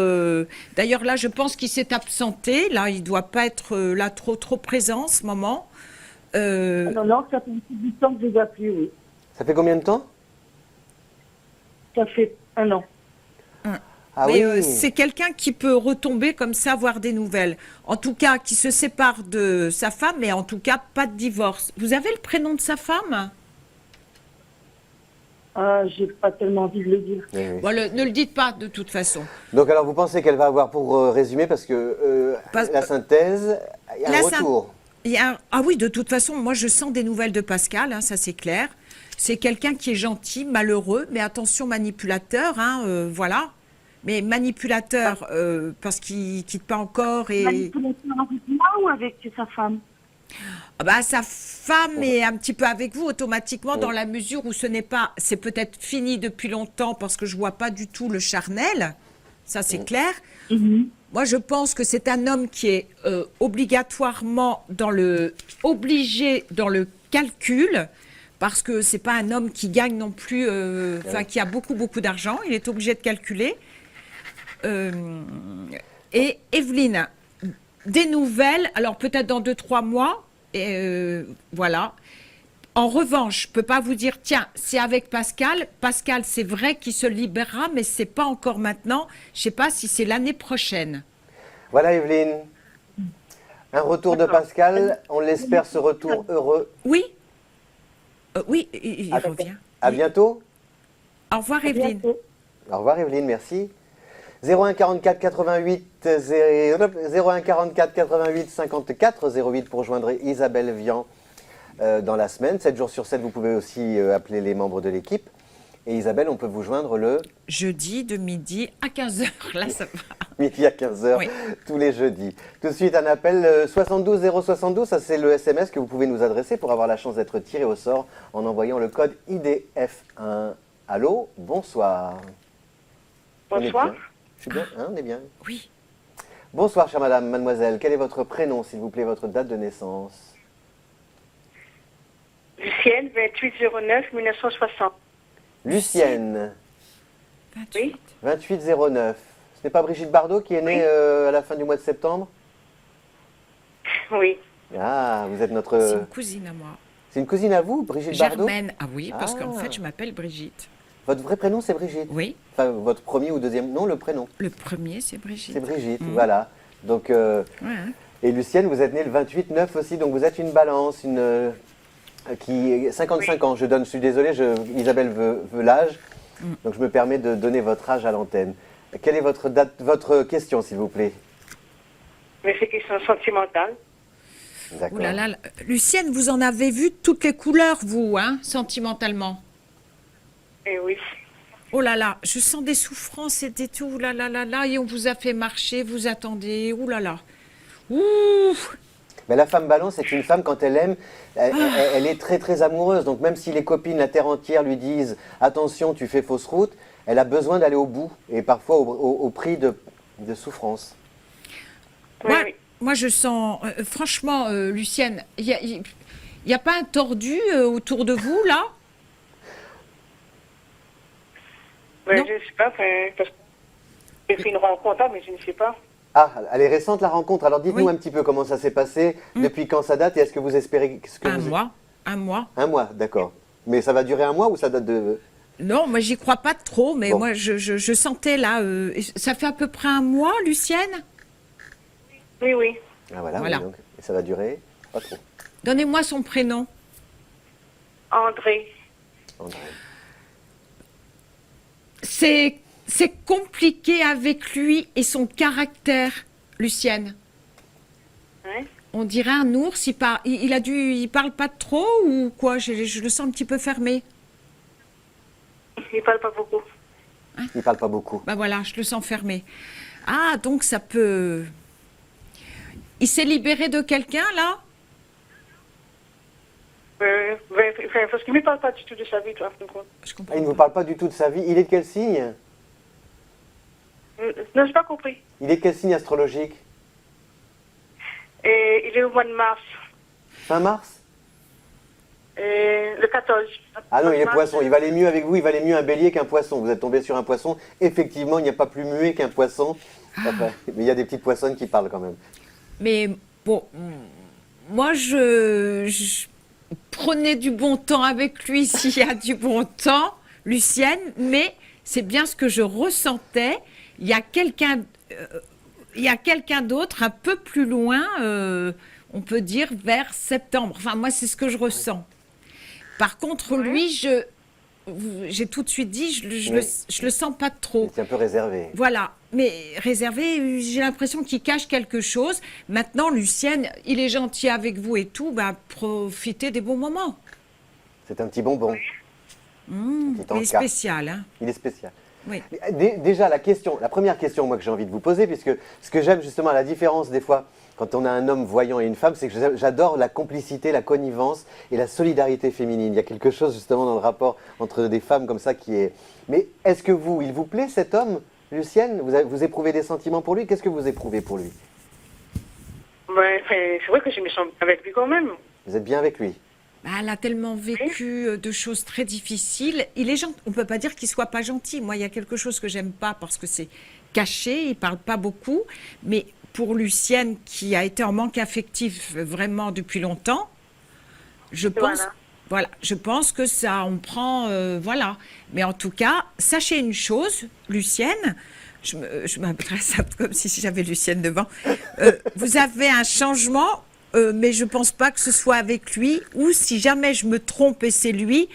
D'ailleurs là je pense qu'il s'est absenté. Là il doit pas être là trop présent en ce moment. Non, ça fait beaucoup de temps que je ne vois plus, oui. Ça fait combien de temps? Ça fait 1 an. Ah Mais oui. c'est quelqu'un qui peut retomber comme ça, avoir des nouvelles. En tout cas, qui se sépare de sa femme, mais en tout cas, pas de divorce. Vous avez le prénom de sa femme? Ah, j'ai pas tellement envie de le dire. Oui, oui. Bon, ne le dites pas de toute façon. Donc alors vous pensez qu'elle va avoir, pour résumer, parce que la synthèse, il y a un La retour. Ah oui, de toute façon, moi je sens des nouvelles de Pascal, hein, ça c'est clair. C'est quelqu'un qui est gentil, malheureux, mais attention manipulateur, hein, voilà. Mais manipulateur parce qu'il quitte pas encore et Manipulateur avec moi ou avec sa femme? ah bah, sa femme est un petit peu avec vous automatiquement dans la mesure où c'est peut-être fini depuis longtemps parce que je vois pas du tout le charnel, ça c'est clair. Moi je pense que c'est un homme qui est obligatoirement obligé dans le calcul parce que c'est pas un homme qui gagne non plus, qui a beaucoup d'argent, il est obligé de calculer. Et Evelyne, des nouvelles, alors peut-être dans 2-3 mois, voilà. En revanche, je ne peux pas vous dire, tiens, c'est avec Pascal. Pascal, c'est vrai qu'il se libérera, mais ce n'est pas encore maintenant. Je ne sais pas si c'est l'année prochaine. Voilà Evelyne. Un retour de Pascal, on l'espère ce retour heureux. Oui. Oui, il revient. À bientôt. Au revoir Evelyne. Au revoir Evelyne, merci. 01 44 88 01 44 88 54 08 pour joindre Isabelle Vian dans la semaine. 7 jours sur 7, vous pouvez aussi appeler les membres de l'équipe. Et Isabelle, on peut vous joindre le jeudi de midi à 15h. Là, ça va. Midi à 15h, Oui. Tous les jeudis. Tout de suite, un appel 72 072. Ça, c'est le SMS que vous pouvez nous adresser pour avoir la chance d'être tiré au sort en envoyant le code IDF1. Allô, bonsoir. On est Bonsoir. bien. Je suis bien, hein, on est bien. Oui. Bonsoir, chère madame, mademoiselle. Quel est votre prénom, s'il vous plaît, votre date de naissance? Lucienne, 28 09 1960. Lucienne, 28. Oui. 2809. Ce n'est pas Brigitte Bardot qui est née à la fin du mois de septembre? Oui. Ah, vous êtes C'est notre... une cousine à moi. C'est une cousine à vous, Brigitte Bardot? Germaine. Ah oui, parce qu'en Ah. fait, je m'appelle Brigitte. Votre vrai prénom, c'est Brigitte? Oui. Enfin, votre premier ou deuxième... Non, le prénom. Le premier, c'est Brigitte. C'est Brigitte, Mhm. voilà. Donc, Ouais, hein. et Lucienne, vous êtes née le 28-9 aussi, donc vous êtes une balance, qui 55 ans. Je suis désolé, Isabelle veut l'âge, donc je me permets de donner votre âge à l'antenne. Quelle est votre question, s'il vous plaît? Mais c'est question sentimentale. D'accord. Ouh là là, Lucienne, vous en avez vu toutes les couleurs, vous, hein, sentimentalement. Et oui. Oh là là, je sens des souffrances et des tout, ouh là là là là, et on vous a fait marcher, vous attendez, ouh là là. Ouh. Mais la femme balance, c'est une femme, quand elle aime, elle est très très amoureuse. Donc même si les copines, la terre entière lui disent « Attention, tu fais fausse route », elle a besoin d'aller au bout, et parfois au prix de souffrance. Oui, Moi, oui. moi, je sens, franchement, Lucienne, il y a pas un tordu autour de vous, là? Ouais, Non. je ne sais pas. Parce que j'ai fait une rencontre, mais je ne sais pas. Ah, elle est récente la rencontre. Alors dites-nous Oui. un petit peu comment ça s'est passé, depuis quand ça date, et est-ce que vous espérez... Un mois, un mois. Un mois, d'accord. Mais ça va durer un mois ou ça date de... Non, moi, j'y crois pas trop, mais Bon. moi, je sentais là, ça fait à peu près un mois, Lucienne? Oui, oui. Ah voilà, Voilà. oui, donc. Et ça va durer pas trop. Donnez-moi son prénom. André. André. C'est compliqué avec lui et son caractère, Lucienne. Hein? On dirait un ours, il parle pas trop ou quoi? Je le sens un petit peu fermé. Il ne parle pas beaucoup. Il parle pas beaucoup. Bah voilà, je le sens fermé. Ah, donc ça peut Il s'est libéré de quelqu'un, là? Parce qu'il ne me parle pas du tout de sa vie, toi. Je comprends Ah, il ne vous pas. parle pas du tout de sa vie. Il est de quel signe? Non, je n'ai pas compris. Il est de quel signe astrologique? Et il est au mois de mars, Fin mars? le 14. Ah non, il est Mars, poisson. Il valait mieux avec vous, il valait mieux un bélier qu'un poisson. Vous êtes tombé sur un poisson. Effectivement, il n'y a pas plus muet qu'un poisson. Enfin, mais il y a des petites poissonnes qui parlent quand même. Mais bon, moi, je prenais du bon temps avec lui s'il y a du bon temps, Lucienne, mais c'est bien ce que je ressentais. Il y a quelqu'un d'autre un peu plus loin, on peut dire vers septembre. Enfin, moi, c'est ce que je ressens. Par contre, lui, j'ai tout de suite dit, je le sens pas trop. C'est un peu réservé. Voilà, mais réservé, j'ai l'impression qu'il cache quelque chose. Maintenant, Lucienne, il est gentil avec vous et tout, bah, profitez des bons moments. C'est un petit bonbon. Il est encas. spécial, hein. Il est spécial. Oui. Déjà, la première question moi, que j'ai envie de vous poser, puisque ce que j'aime justement à la différence des fois, quand on a un homme voyant et une femme, c'est que j'adore la complicité, la connivence et la solidarité féminine. Il y a quelque chose justement dans le rapport entre des femmes comme ça qui est... Mais est-ce que il vous plaît cet homme, Lucienne? Vous éprouvez des sentiments pour lui? Qu'est-ce que vous éprouvez pour lui? C'est vrai que je me sens avec lui quand même. Vous êtes bien avec lui? Bah, elle a tellement vécu de choses très difficiles. Il est gentil. On ne peut pas dire qu'il soit pas gentil. Moi, il y a quelque chose que j'aime pas parce que c'est caché, il parle pas beaucoup. Mais pour Lucienne, qui a été en manque affectif vraiment depuis longtemps, je pense que ça, on prend, voilà. Mais en tout cas, sachez une chose, Lucienne, je m'adresse comme si j'avais Lucienne devant. Vous avez un changement. Mais je ne pense pas que ce soit avec lui, ou si jamais je me trompe et c'est lui,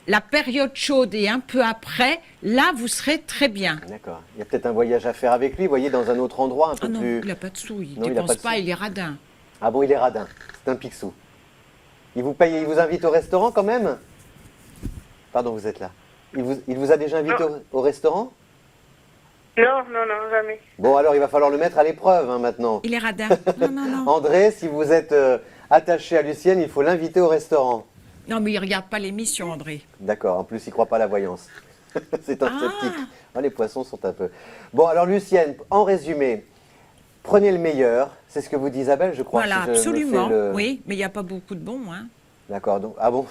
la période chaude et un peu après, là, vous serez très bien. D'accord. Il y a peut-être un voyage à faire avec lui, vous voyez, dans un autre endroit un peu Ah non, plus... il n'a pas de sous, il Non, ne il a dépense pas de pas, sous. il est radin. Ah bon, il est radin. C'est un picsou. Il vous paye, il vous invite au restaurant quand même? Pardon, vous êtes là. Il vous a déjà invité au restaurant? Non, jamais. Bon, alors il va falloir le mettre à l'épreuve hein, maintenant. Il est radin. Non, non, non. André, si vous êtes attaché à Lucienne, il faut l'inviter au restaurant. Non, mais il ne regarde pas l'émission, André. D'accord, en plus il ne croit pas à la voyance. C'est un Ah. sceptique. Ah, les poissons sont un peu... Bon, alors Lucienne, en résumé, prenez le meilleur. C'est ce que vous dit Isabelle, je crois. Voilà, si je me fais absolument. le- Oui, mais il n'y a pas beaucoup de bons. Hein. D'accord, donc... Ah bon?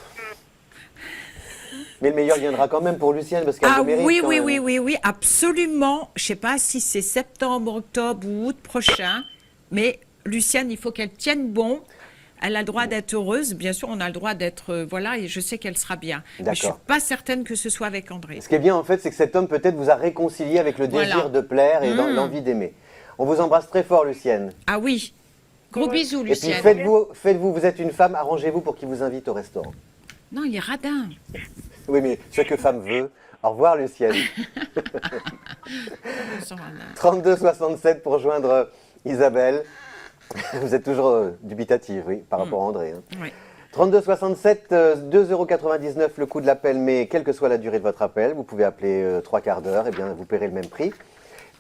Mais le meilleur viendra quand même pour Lucienne parce qu'elle Ah le mérite oui, quand oui, même. oui, oui, oui, absolument. Je ne sais pas si c'est septembre, octobre ou août prochain, mais Lucienne, il faut qu'elle tienne bon. Elle a le droit d'être heureuse. Bien sûr, on a le droit d'être... voilà, et je sais qu'elle sera bien. Mais je ne suis D'accord. pas certaine que ce soit avec André. Ce qui est bien en fait, c'est que cet homme peut-être vous a réconcilié avec le désir Voilà. de plaire et l'envie d'aimer. On vous embrasse très fort, Lucienne. Ah oui. Gros bisous, Et puis Lucienne. faites-vous, vous êtes une femme, arrangez-vous pour qu'il vous invite au restaurant. Non, il est radin. Oui, mais ce que femme veut. Au revoir, Lucienne. 32-67 pour joindre Isabelle. Vous êtes toujours dubitative, oui, par rapport à André. Hein. Oui. 32-67, 2,99 € le coût de l'appel, mais quelle que soit la durée de votre appel, vous pouvez appeler 3 quarts d'heure, et bien vous paierez le même prix,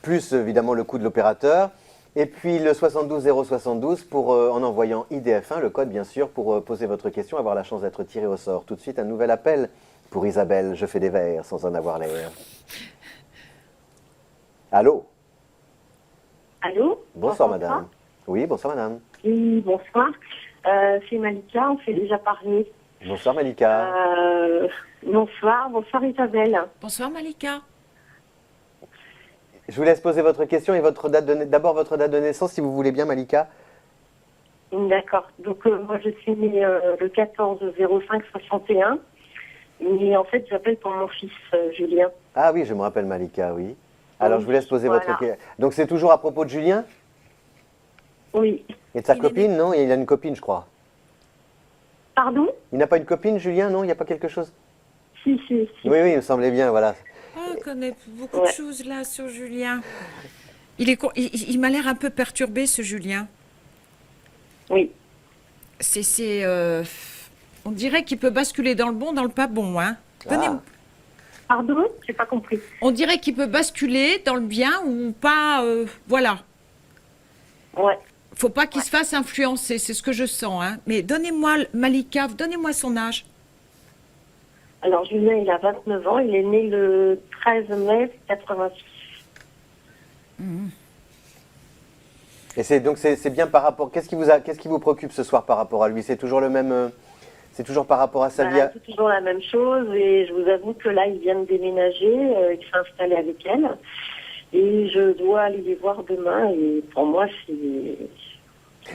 plus évidemment le coût de l'opérateur, et puis le 72 072 pour, en envoyant IDF1, le code bien sûr, pour poser votre question, avoir la chance d'être tiré au sort. Tout de suite, un nouvel appel pour Isabelle, je fais des vers sans en avoir l'air. Allô? Allô? Bonsoir madame. Oui, bonsoir madame. Oui, bonsoir. C'est Malika, on s'est déjà parlé. Bonsoir Malika. Bonsoir Isabelle. Bonsoir, Malika. Je vous laisse poser votre question et d'abord votre date de naissance si vous voulez bien Malika. D'accord. Donc moi je suis née le 14-05-61. Mais en fait j'appelle pour mon fils Julien. Ah oui, je me rappelle Malika, oui. Alors je vous laisse poser Voilà. votre question. Donc c'est toujours à propos de Julien Oui. et de sa Il est copine, non? Il a une copine, je crois. Pardon? Il n'a pas une copine, Julien, non? Il n'y a pas quelque chose? Si. Oui, oui, il me semblait bien, voilà. Oh, on connaît beaucoup de Ouais. choses là sur Julien. Il m'a l'air un peu perturbé, ce Julien. Oui. On dirait qu'il peut basculer dans le bon, dans le pas bon. Hein. Donnez- Ah. Pardon? J'ai pas compris. On dirait qu'il peut basculer dans le bien ou pas. Voilà. Ouais. Faut pas qu'il se fasse influencer, c'est ce que je sens. Hein. Mais donnez-moi, Malika, donnez-moi son âge. Alors, Julien, il a 29 ans. Il est né le 13 mai 86. Et c'est bien par rapport. Qu'est-ce qui vous préoccupe ce soir par rapport à lui? C'est toujours le même. C'est toujours par rapport à sa vie. C'est toujours la même chose. Et je vous avoue que là, il vient de déménager. Il s'est installé avec elle. Et je dois aller les voir demain. Et pour moi, c'est...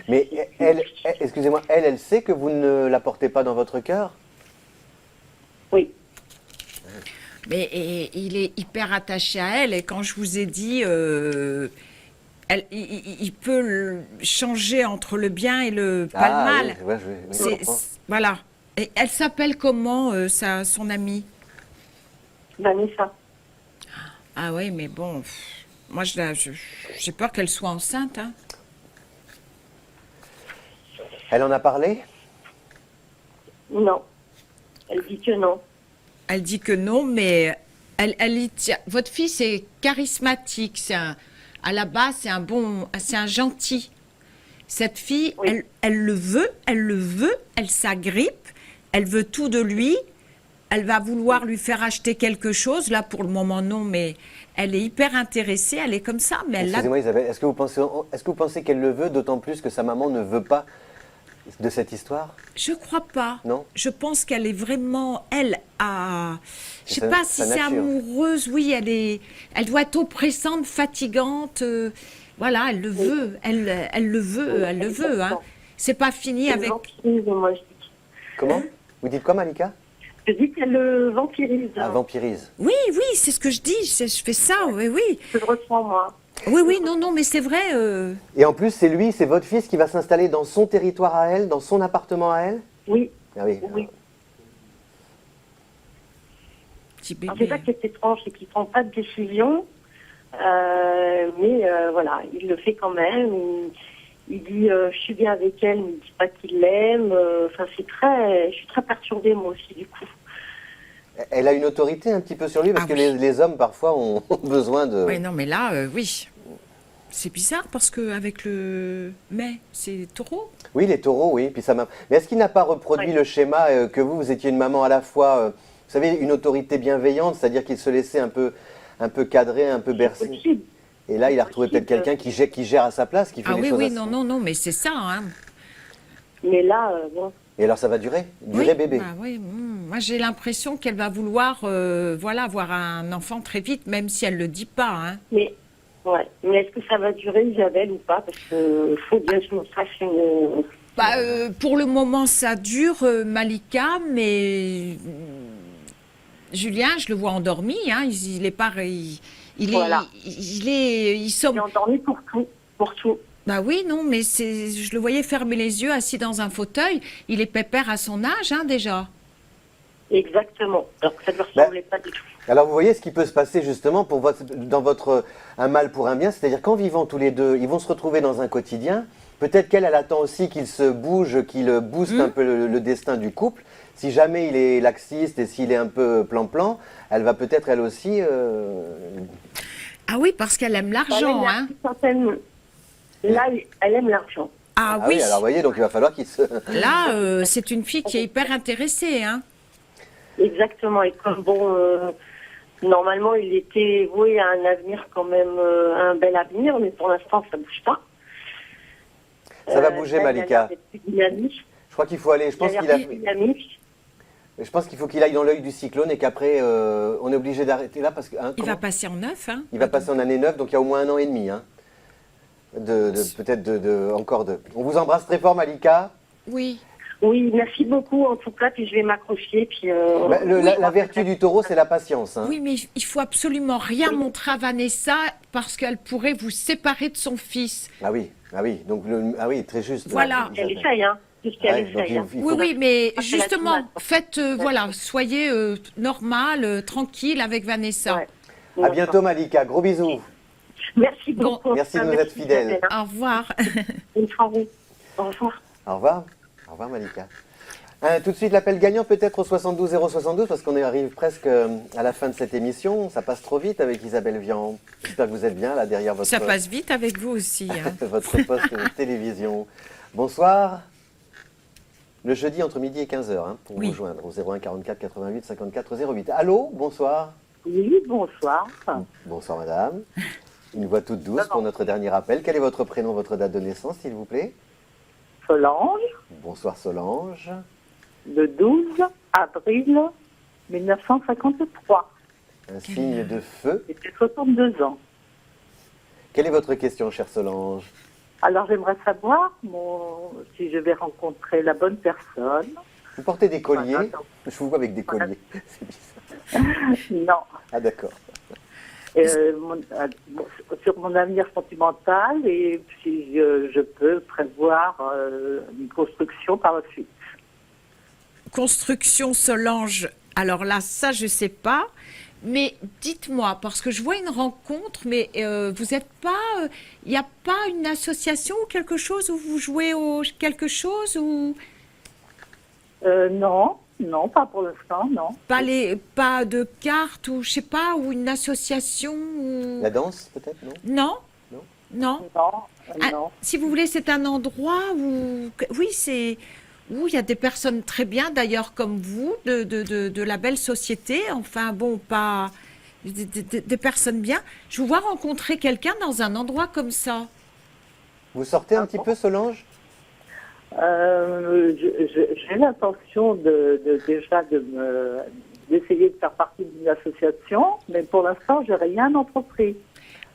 Mais elle, excusez-moi, elle sait que vous ne la portez pas dans votre cœur? Oui. Mais il est hyper attaché à elle. Et quand je vous ai dit, il peut changer entre le bien et le pas le mal. Oui, je comprends. Voilà. Et elle s'appelle comment, son amie? Vanessa. Ah oui, mais bon, moi j'ai peur qu'elle soit enceinte. Hein. Elle en a parlé? Non. Elle dit que non. Elle dit que non, mais elle y tient. Votre fils est charismatique. À la base, c'est un gentil. Cette fille, Oui. elle le veut, elle s'agrippe, elle veut tout de lui. Elle va vouloir lui faire acheter quelque chose. Là, pour le moment, non, mais elle est hyper intéressée. Elle est comme ça. Mais elle Excusez-moi, Isabelle, est-ce que vous pensez qu'elle le veut, d'autant plus que sa maman ne veut pas de cette histoire? Je crois pas. Non. Je pense qu'elle est vraiment, je sais sa- pas sa si c'est nature. amoureuse. Oui, elle doit être oppressante, fatigante. Voilà, elle le veut. Elle le veut. Elle le veut. Hein. C'est pas fini Elle avec. vampirise, moi, je dis. Comment? Vous dites quoi, Malika? Je dis qu'elle le vampirise. Ah, vampirise. Oui, c'est ce que je dis. Je fais ça. Oui. Je le ressens, moi. Oui, non, mais c'est vrai. Et en plus, c'est votre fils qui va s'installer dans son territoire à elle, dans son appartement à elle? Oui. Ah oui. Oui. Petit Alors, c'est bébé. ça qui est étrange, c'est qu'il ne prend pas de décision. Mais voilà, il le fait quand même. Il dit je suis bien avec elle, mais il ne dit pas qu'il l'aime. Enfin, je suis très perturbée moi aussi du coup. Elle a une autorité un petit peu sur lui, parce Ah que oui. les hommes, parfois, ont besoin de... Oui, non, mais là, oui. C'est bizarre parce qu'avec le mai, c'est taureau. Oui, les taureaux, oui. Puis mais est-ce qu'il n'a pas reproduit Ouais. le schéma que vous étiez une maman à la fois, vous savez, une autorité bienveillante, c'est-à-dire qu'il se laissait un peu cadrer, un peu C'est bercer. possible. Et là, il a retrouvé peut-être possible. quelqu'un qui gère à sa place, qui fait Ah les oui, choses oui, à non, mais c'est ça. Hein. Mais là, bon, Et alors, ça va durer Oui, bébé. bah oui, moi, j'ai l'impression qu'elle va vouloir avoir un enfant très vite, même si elle ne le dit pas. Hein. mais est-ce que ça va durer, Isabelle, ou pas? Parce qu'il faut bien que je me fasse une... Pour le moment, ça dure, Malika, mais Julien, je le vois endormi. Hein, il est pareil. Voilà. Il somme. Il est endormi pour tout. Pour tout. Bah oui, non, mais je le voyais fermer les yeux, assis dans un fauteuil. Il est pépère à son âge, hein, déjà. Exactement. Alors que ça ne lui ressemblait pas du tout. Alors, vous voyez ce qui peut se passer justement dans votre un mal pour un bien, c'est-à-dire qu'en vivant tous les deux, ils vont se retrouver dans un quotidien. Peut-être qu'elle attend aussi qu'il se bouge, qu'il booste un peu le destin du couple. Si jamais il est laxiste et s'il est un peu plan-plan, elle va peut-être elle aussi... Ah oui, parce qu'elle aime l'argent, hein. Là, elle aime l'argent. Ah Ah oui, oui, alors vous voyez, donc il va falloir qu'il se... là, c'est une fille qui est hyper intéressée, hein. Exactement. Et comme bon, normalement, il était voué à un avenir quand même, un bel avenir, mais pour l'instant, ça ne bouge pas. Ça va bouger, là, Malika. il a l'air d'être plus dynamique. Je crois qu'il faut aller... Je pense Il a qu'il l'air plus dynamique. Je pense qu'il faut qu'il aille dans l'œil du cyclone et qu'après, on est obligé d'arrêter là parce que... hein, Il comment va passer en neuf, hein. Il va passer en année 9, donc il y a au moins 1 an et demi. Hein, encore de... On vous embrasse très fort, Malika. Oui. Oui, merci beaucoup en tout cas, puis je vais m'accrocher. Puis, La vertu du taureau, c'est la patience. Hein. Oui, mais il faut absolument rien montrer à Vanessa parce qu'elle pourrait vous séparer de son fils. Ah oui, donc oui, très juste. Voilà. Elle essaye, hein. Jusqu'elle Ouais, donc essaye. Hein. il faut- Oui, mais Ah, c'est la justement, tomate. faites, soyez normal, tranquille avec Vanessa. Ouais. À bientôt, Malika. Gros bisous. Merci beaucoup. Merci de nous être fidèles. Isabelle, hein. Au revoir. Bonne soirée. Au revoir. Au revoir. Au revoir, Malika. Tout de suite, l'appel gagnant peut-être au 72 072 parce qu'on arrive presque à la fin de cette émission. Ça passe trop vite avec Isabelle Vian. J'espère que vous êtes bien là derrière votre, Ça passe vite avec vous aussi. Hein. votre poste de télévision. Bonsoir. Le jeudi entre midi et 15h pour Oui. vous joindre au 01 44 88 54 08. Allô, bonsoir. Oui, bonsoir. Bonsoir madame. Une voix toute douce pour notre dernier appel. Quel est votre prénom, votre date de naissance s'il vous plaît? Solange, Bonsoir Solange. le 12 avril 1953. Un signe de feu. J'ai 62 ans. Quelle est votre question, chère Solange? Alors j'aimerais savoir si je vais rencontrer la bonne personne. Vous portez des colliers? Voilà. Je vous vois avec des colliers. C'est bizarre. Non. Ah d'accord. Sur mon avenir sentimental et si je peux prévoir une construction par la suite. Construction Solange, alors là, ça, je ne sais pas. Mais dites-moi, parce que je vois une rencontre, mais vous n'êtes pas... Il n'y a pas une association ou quelque chose où vous jouez au quelque chose ou... Non, pas pour l'instant, non. Pas de cartes ou je sais pas, ou une association ou... La danse peut-être, non? Non. Non. Non. Non, non. Si vous voulez, c'est un endroit où... Oui, c'est... Où il y a des personnes très bien, d'ailleurs, comme vous, de la belle société. Enfin, bon, pas... Des personnes bien. Je vous vois rencontrer quelqu'un dans un endroit comme ça. Vous sortez un petit peu, Solange? J'ai l'intention d'essayer de faire partie d'une association, mais pour l'instant, je n'ai rien entrepris.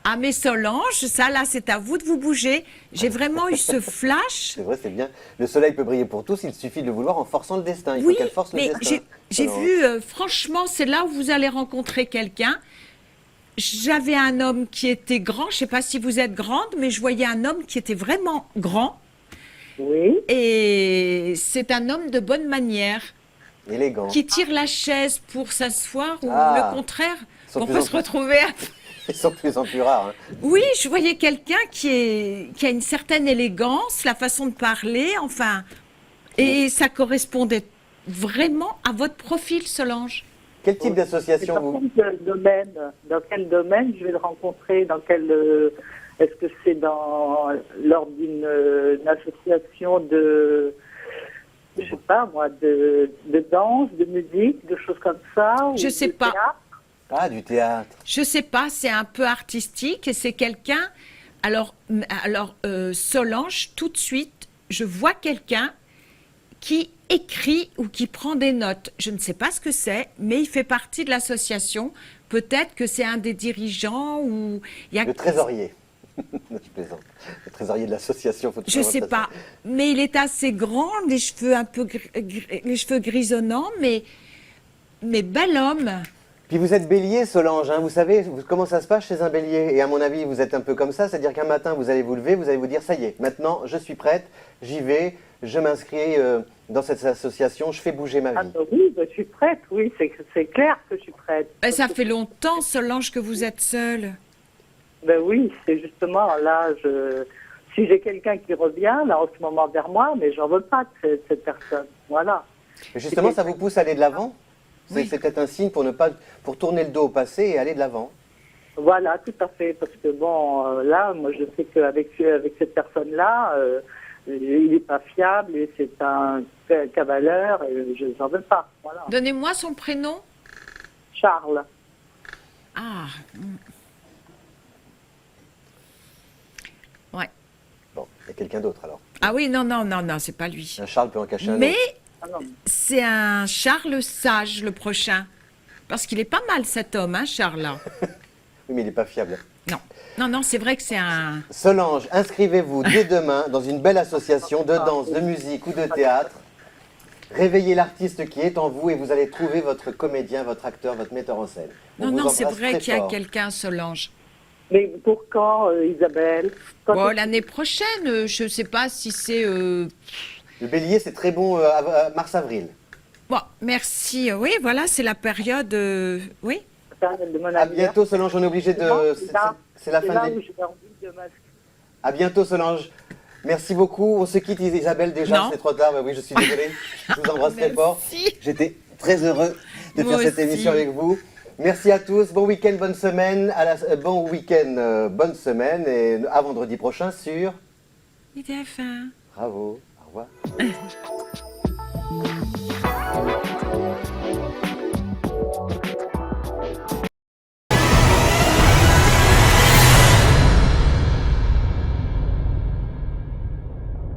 Ah, mais Solange, ça, là, c'est à vous de vous bouger. J'ai vraiment eu ce flash. C'est vrai, c'est bien. Le soleil peut briller pour tous, il suffit de le vouloir en forçant le destin. Il faut Oui, qu'elle force le mais destin. j'ai Solange. vu, franchement, c'est là où vous allez rencontrer quelqu'un. J'avais un homme qui était grand, je ne sais pas si vous êtes grande, mais je voyais un homme qui était vraiment grand. Oui. Et c'est un homme de bonne manière, Élégant. qui tire la chaise pour s'asseoir, ou Ah. le contraire, Sont qu'on plus peut en se plus- retrouver. Ils sont de plus en plus rares. Hein. Oui, je voyais quelqu'un qui a une certaine élégance, la façon de parler, enfin, et ça correspondait vraiment à votre profil, Solange. Quel type Et d'association dans vous... dans quel domaine je vais le rencontrer? Est-ce que c'est lors d'une association je sais pas moi, de danse, de musique, de choses comme ça? Je ou sais de pas. théâtre? Ah, du théâtre. Je sais pas, c'est un peu artistique et c'est quelqu'un. Alors, Solange, tout de suite, je vois quelqu'un qui écrit ou qui prend des notes. Je ne sais pas ce que c'est, mais il fait partie de l'association. Peut-être que c'est un des dirigeants ou il y a. Le trésorier. Je plaisante. Le trésorier de l'association. Faut Je sais pas, mais il est assez grand, les cheveux un peu les cheveux grisonnants, mais bel homme. Puis vous êtes bélier, Solange, hein, vous savez comment ça se passe chez un bélier. Et à mon avis, vous êtes un peu comme ça, c'est-à-dire qu'un matin, vous allez vous lever, vous allez vous dire, ça y est, maintenant, je suis prête, j'y vais, je m'inscris dans cette association, je fais bouger ma vie. Ah oui, je suis prête, oui, c'est clair que je suis prête. Et ça fait longtemps, Solange, que vous êtes seule. Ben oui, c'est justement là, si j'ai quelqu'un qui revient, là, en ce moment vers moi, mais j'en veux pas de cette personne, voilà. Et justement, ça vous pousse à aller de l'avant? Oui. C'est peut-être un signe pour tourner le dos au passé et aller de l'avant. Voilà, tout à fait, parce que bon, là, moi, je sais qu'avec cette personne-là, il n'est pas fiable et c'est un cavaleur et je n'en veux pas, voilà. Donnez-moi son prénom. Charles. Ah. Ouais. Bon, il y a quelqu'un d'autre alors. Ah oui, non, c'est pas lui. Un Charles peut en cacher un Mais autre. Ah non. c'est un Charles sage, le prochain. Parce qu'il est pas mal, cet homme, hein, Charles, là. Oui, mais il n'est pas fiable. Non, c'est vrai que c'est un... Solange, inscrivez-vous dès demain dans une belle association de danse, de musique ou de théâtre. Réveillez l'artiste qui est en vous et vous allez trouver votre comédien, votre acteur, votre metteur en scène. On vous Non, c'est embrasse vrai très qu'il y a fort. quelqu'un, Solange. Mais pour quand, Isabelle? Quand Bon, est-ce- l'année prochaine, je sais pas si c'est... Le bélier, c'est très bon à mars-avril. Bon, merci. Oui, voilà, c'est la période... Oui. de mon À anniversaire? bientôt, Solange, on est obligé de... Non, C'est la C'est fin là de où j'ai envie de m'inscrire. À bientôt, Solange. Merci beaucoup. On se quitte, Isabelle, déjà, Non. c'est trop tard. Bah oui, je suis désolé. Je vous embrasse très fort. J'étais très heureux de Moi faire cette aussi. émission avec vous. Merci à tous. Bon week-end, bonne semaine. Bon week-end, bonne semaine. Et à vendredi prochain sur... IDF1. Bravo. Au revoir.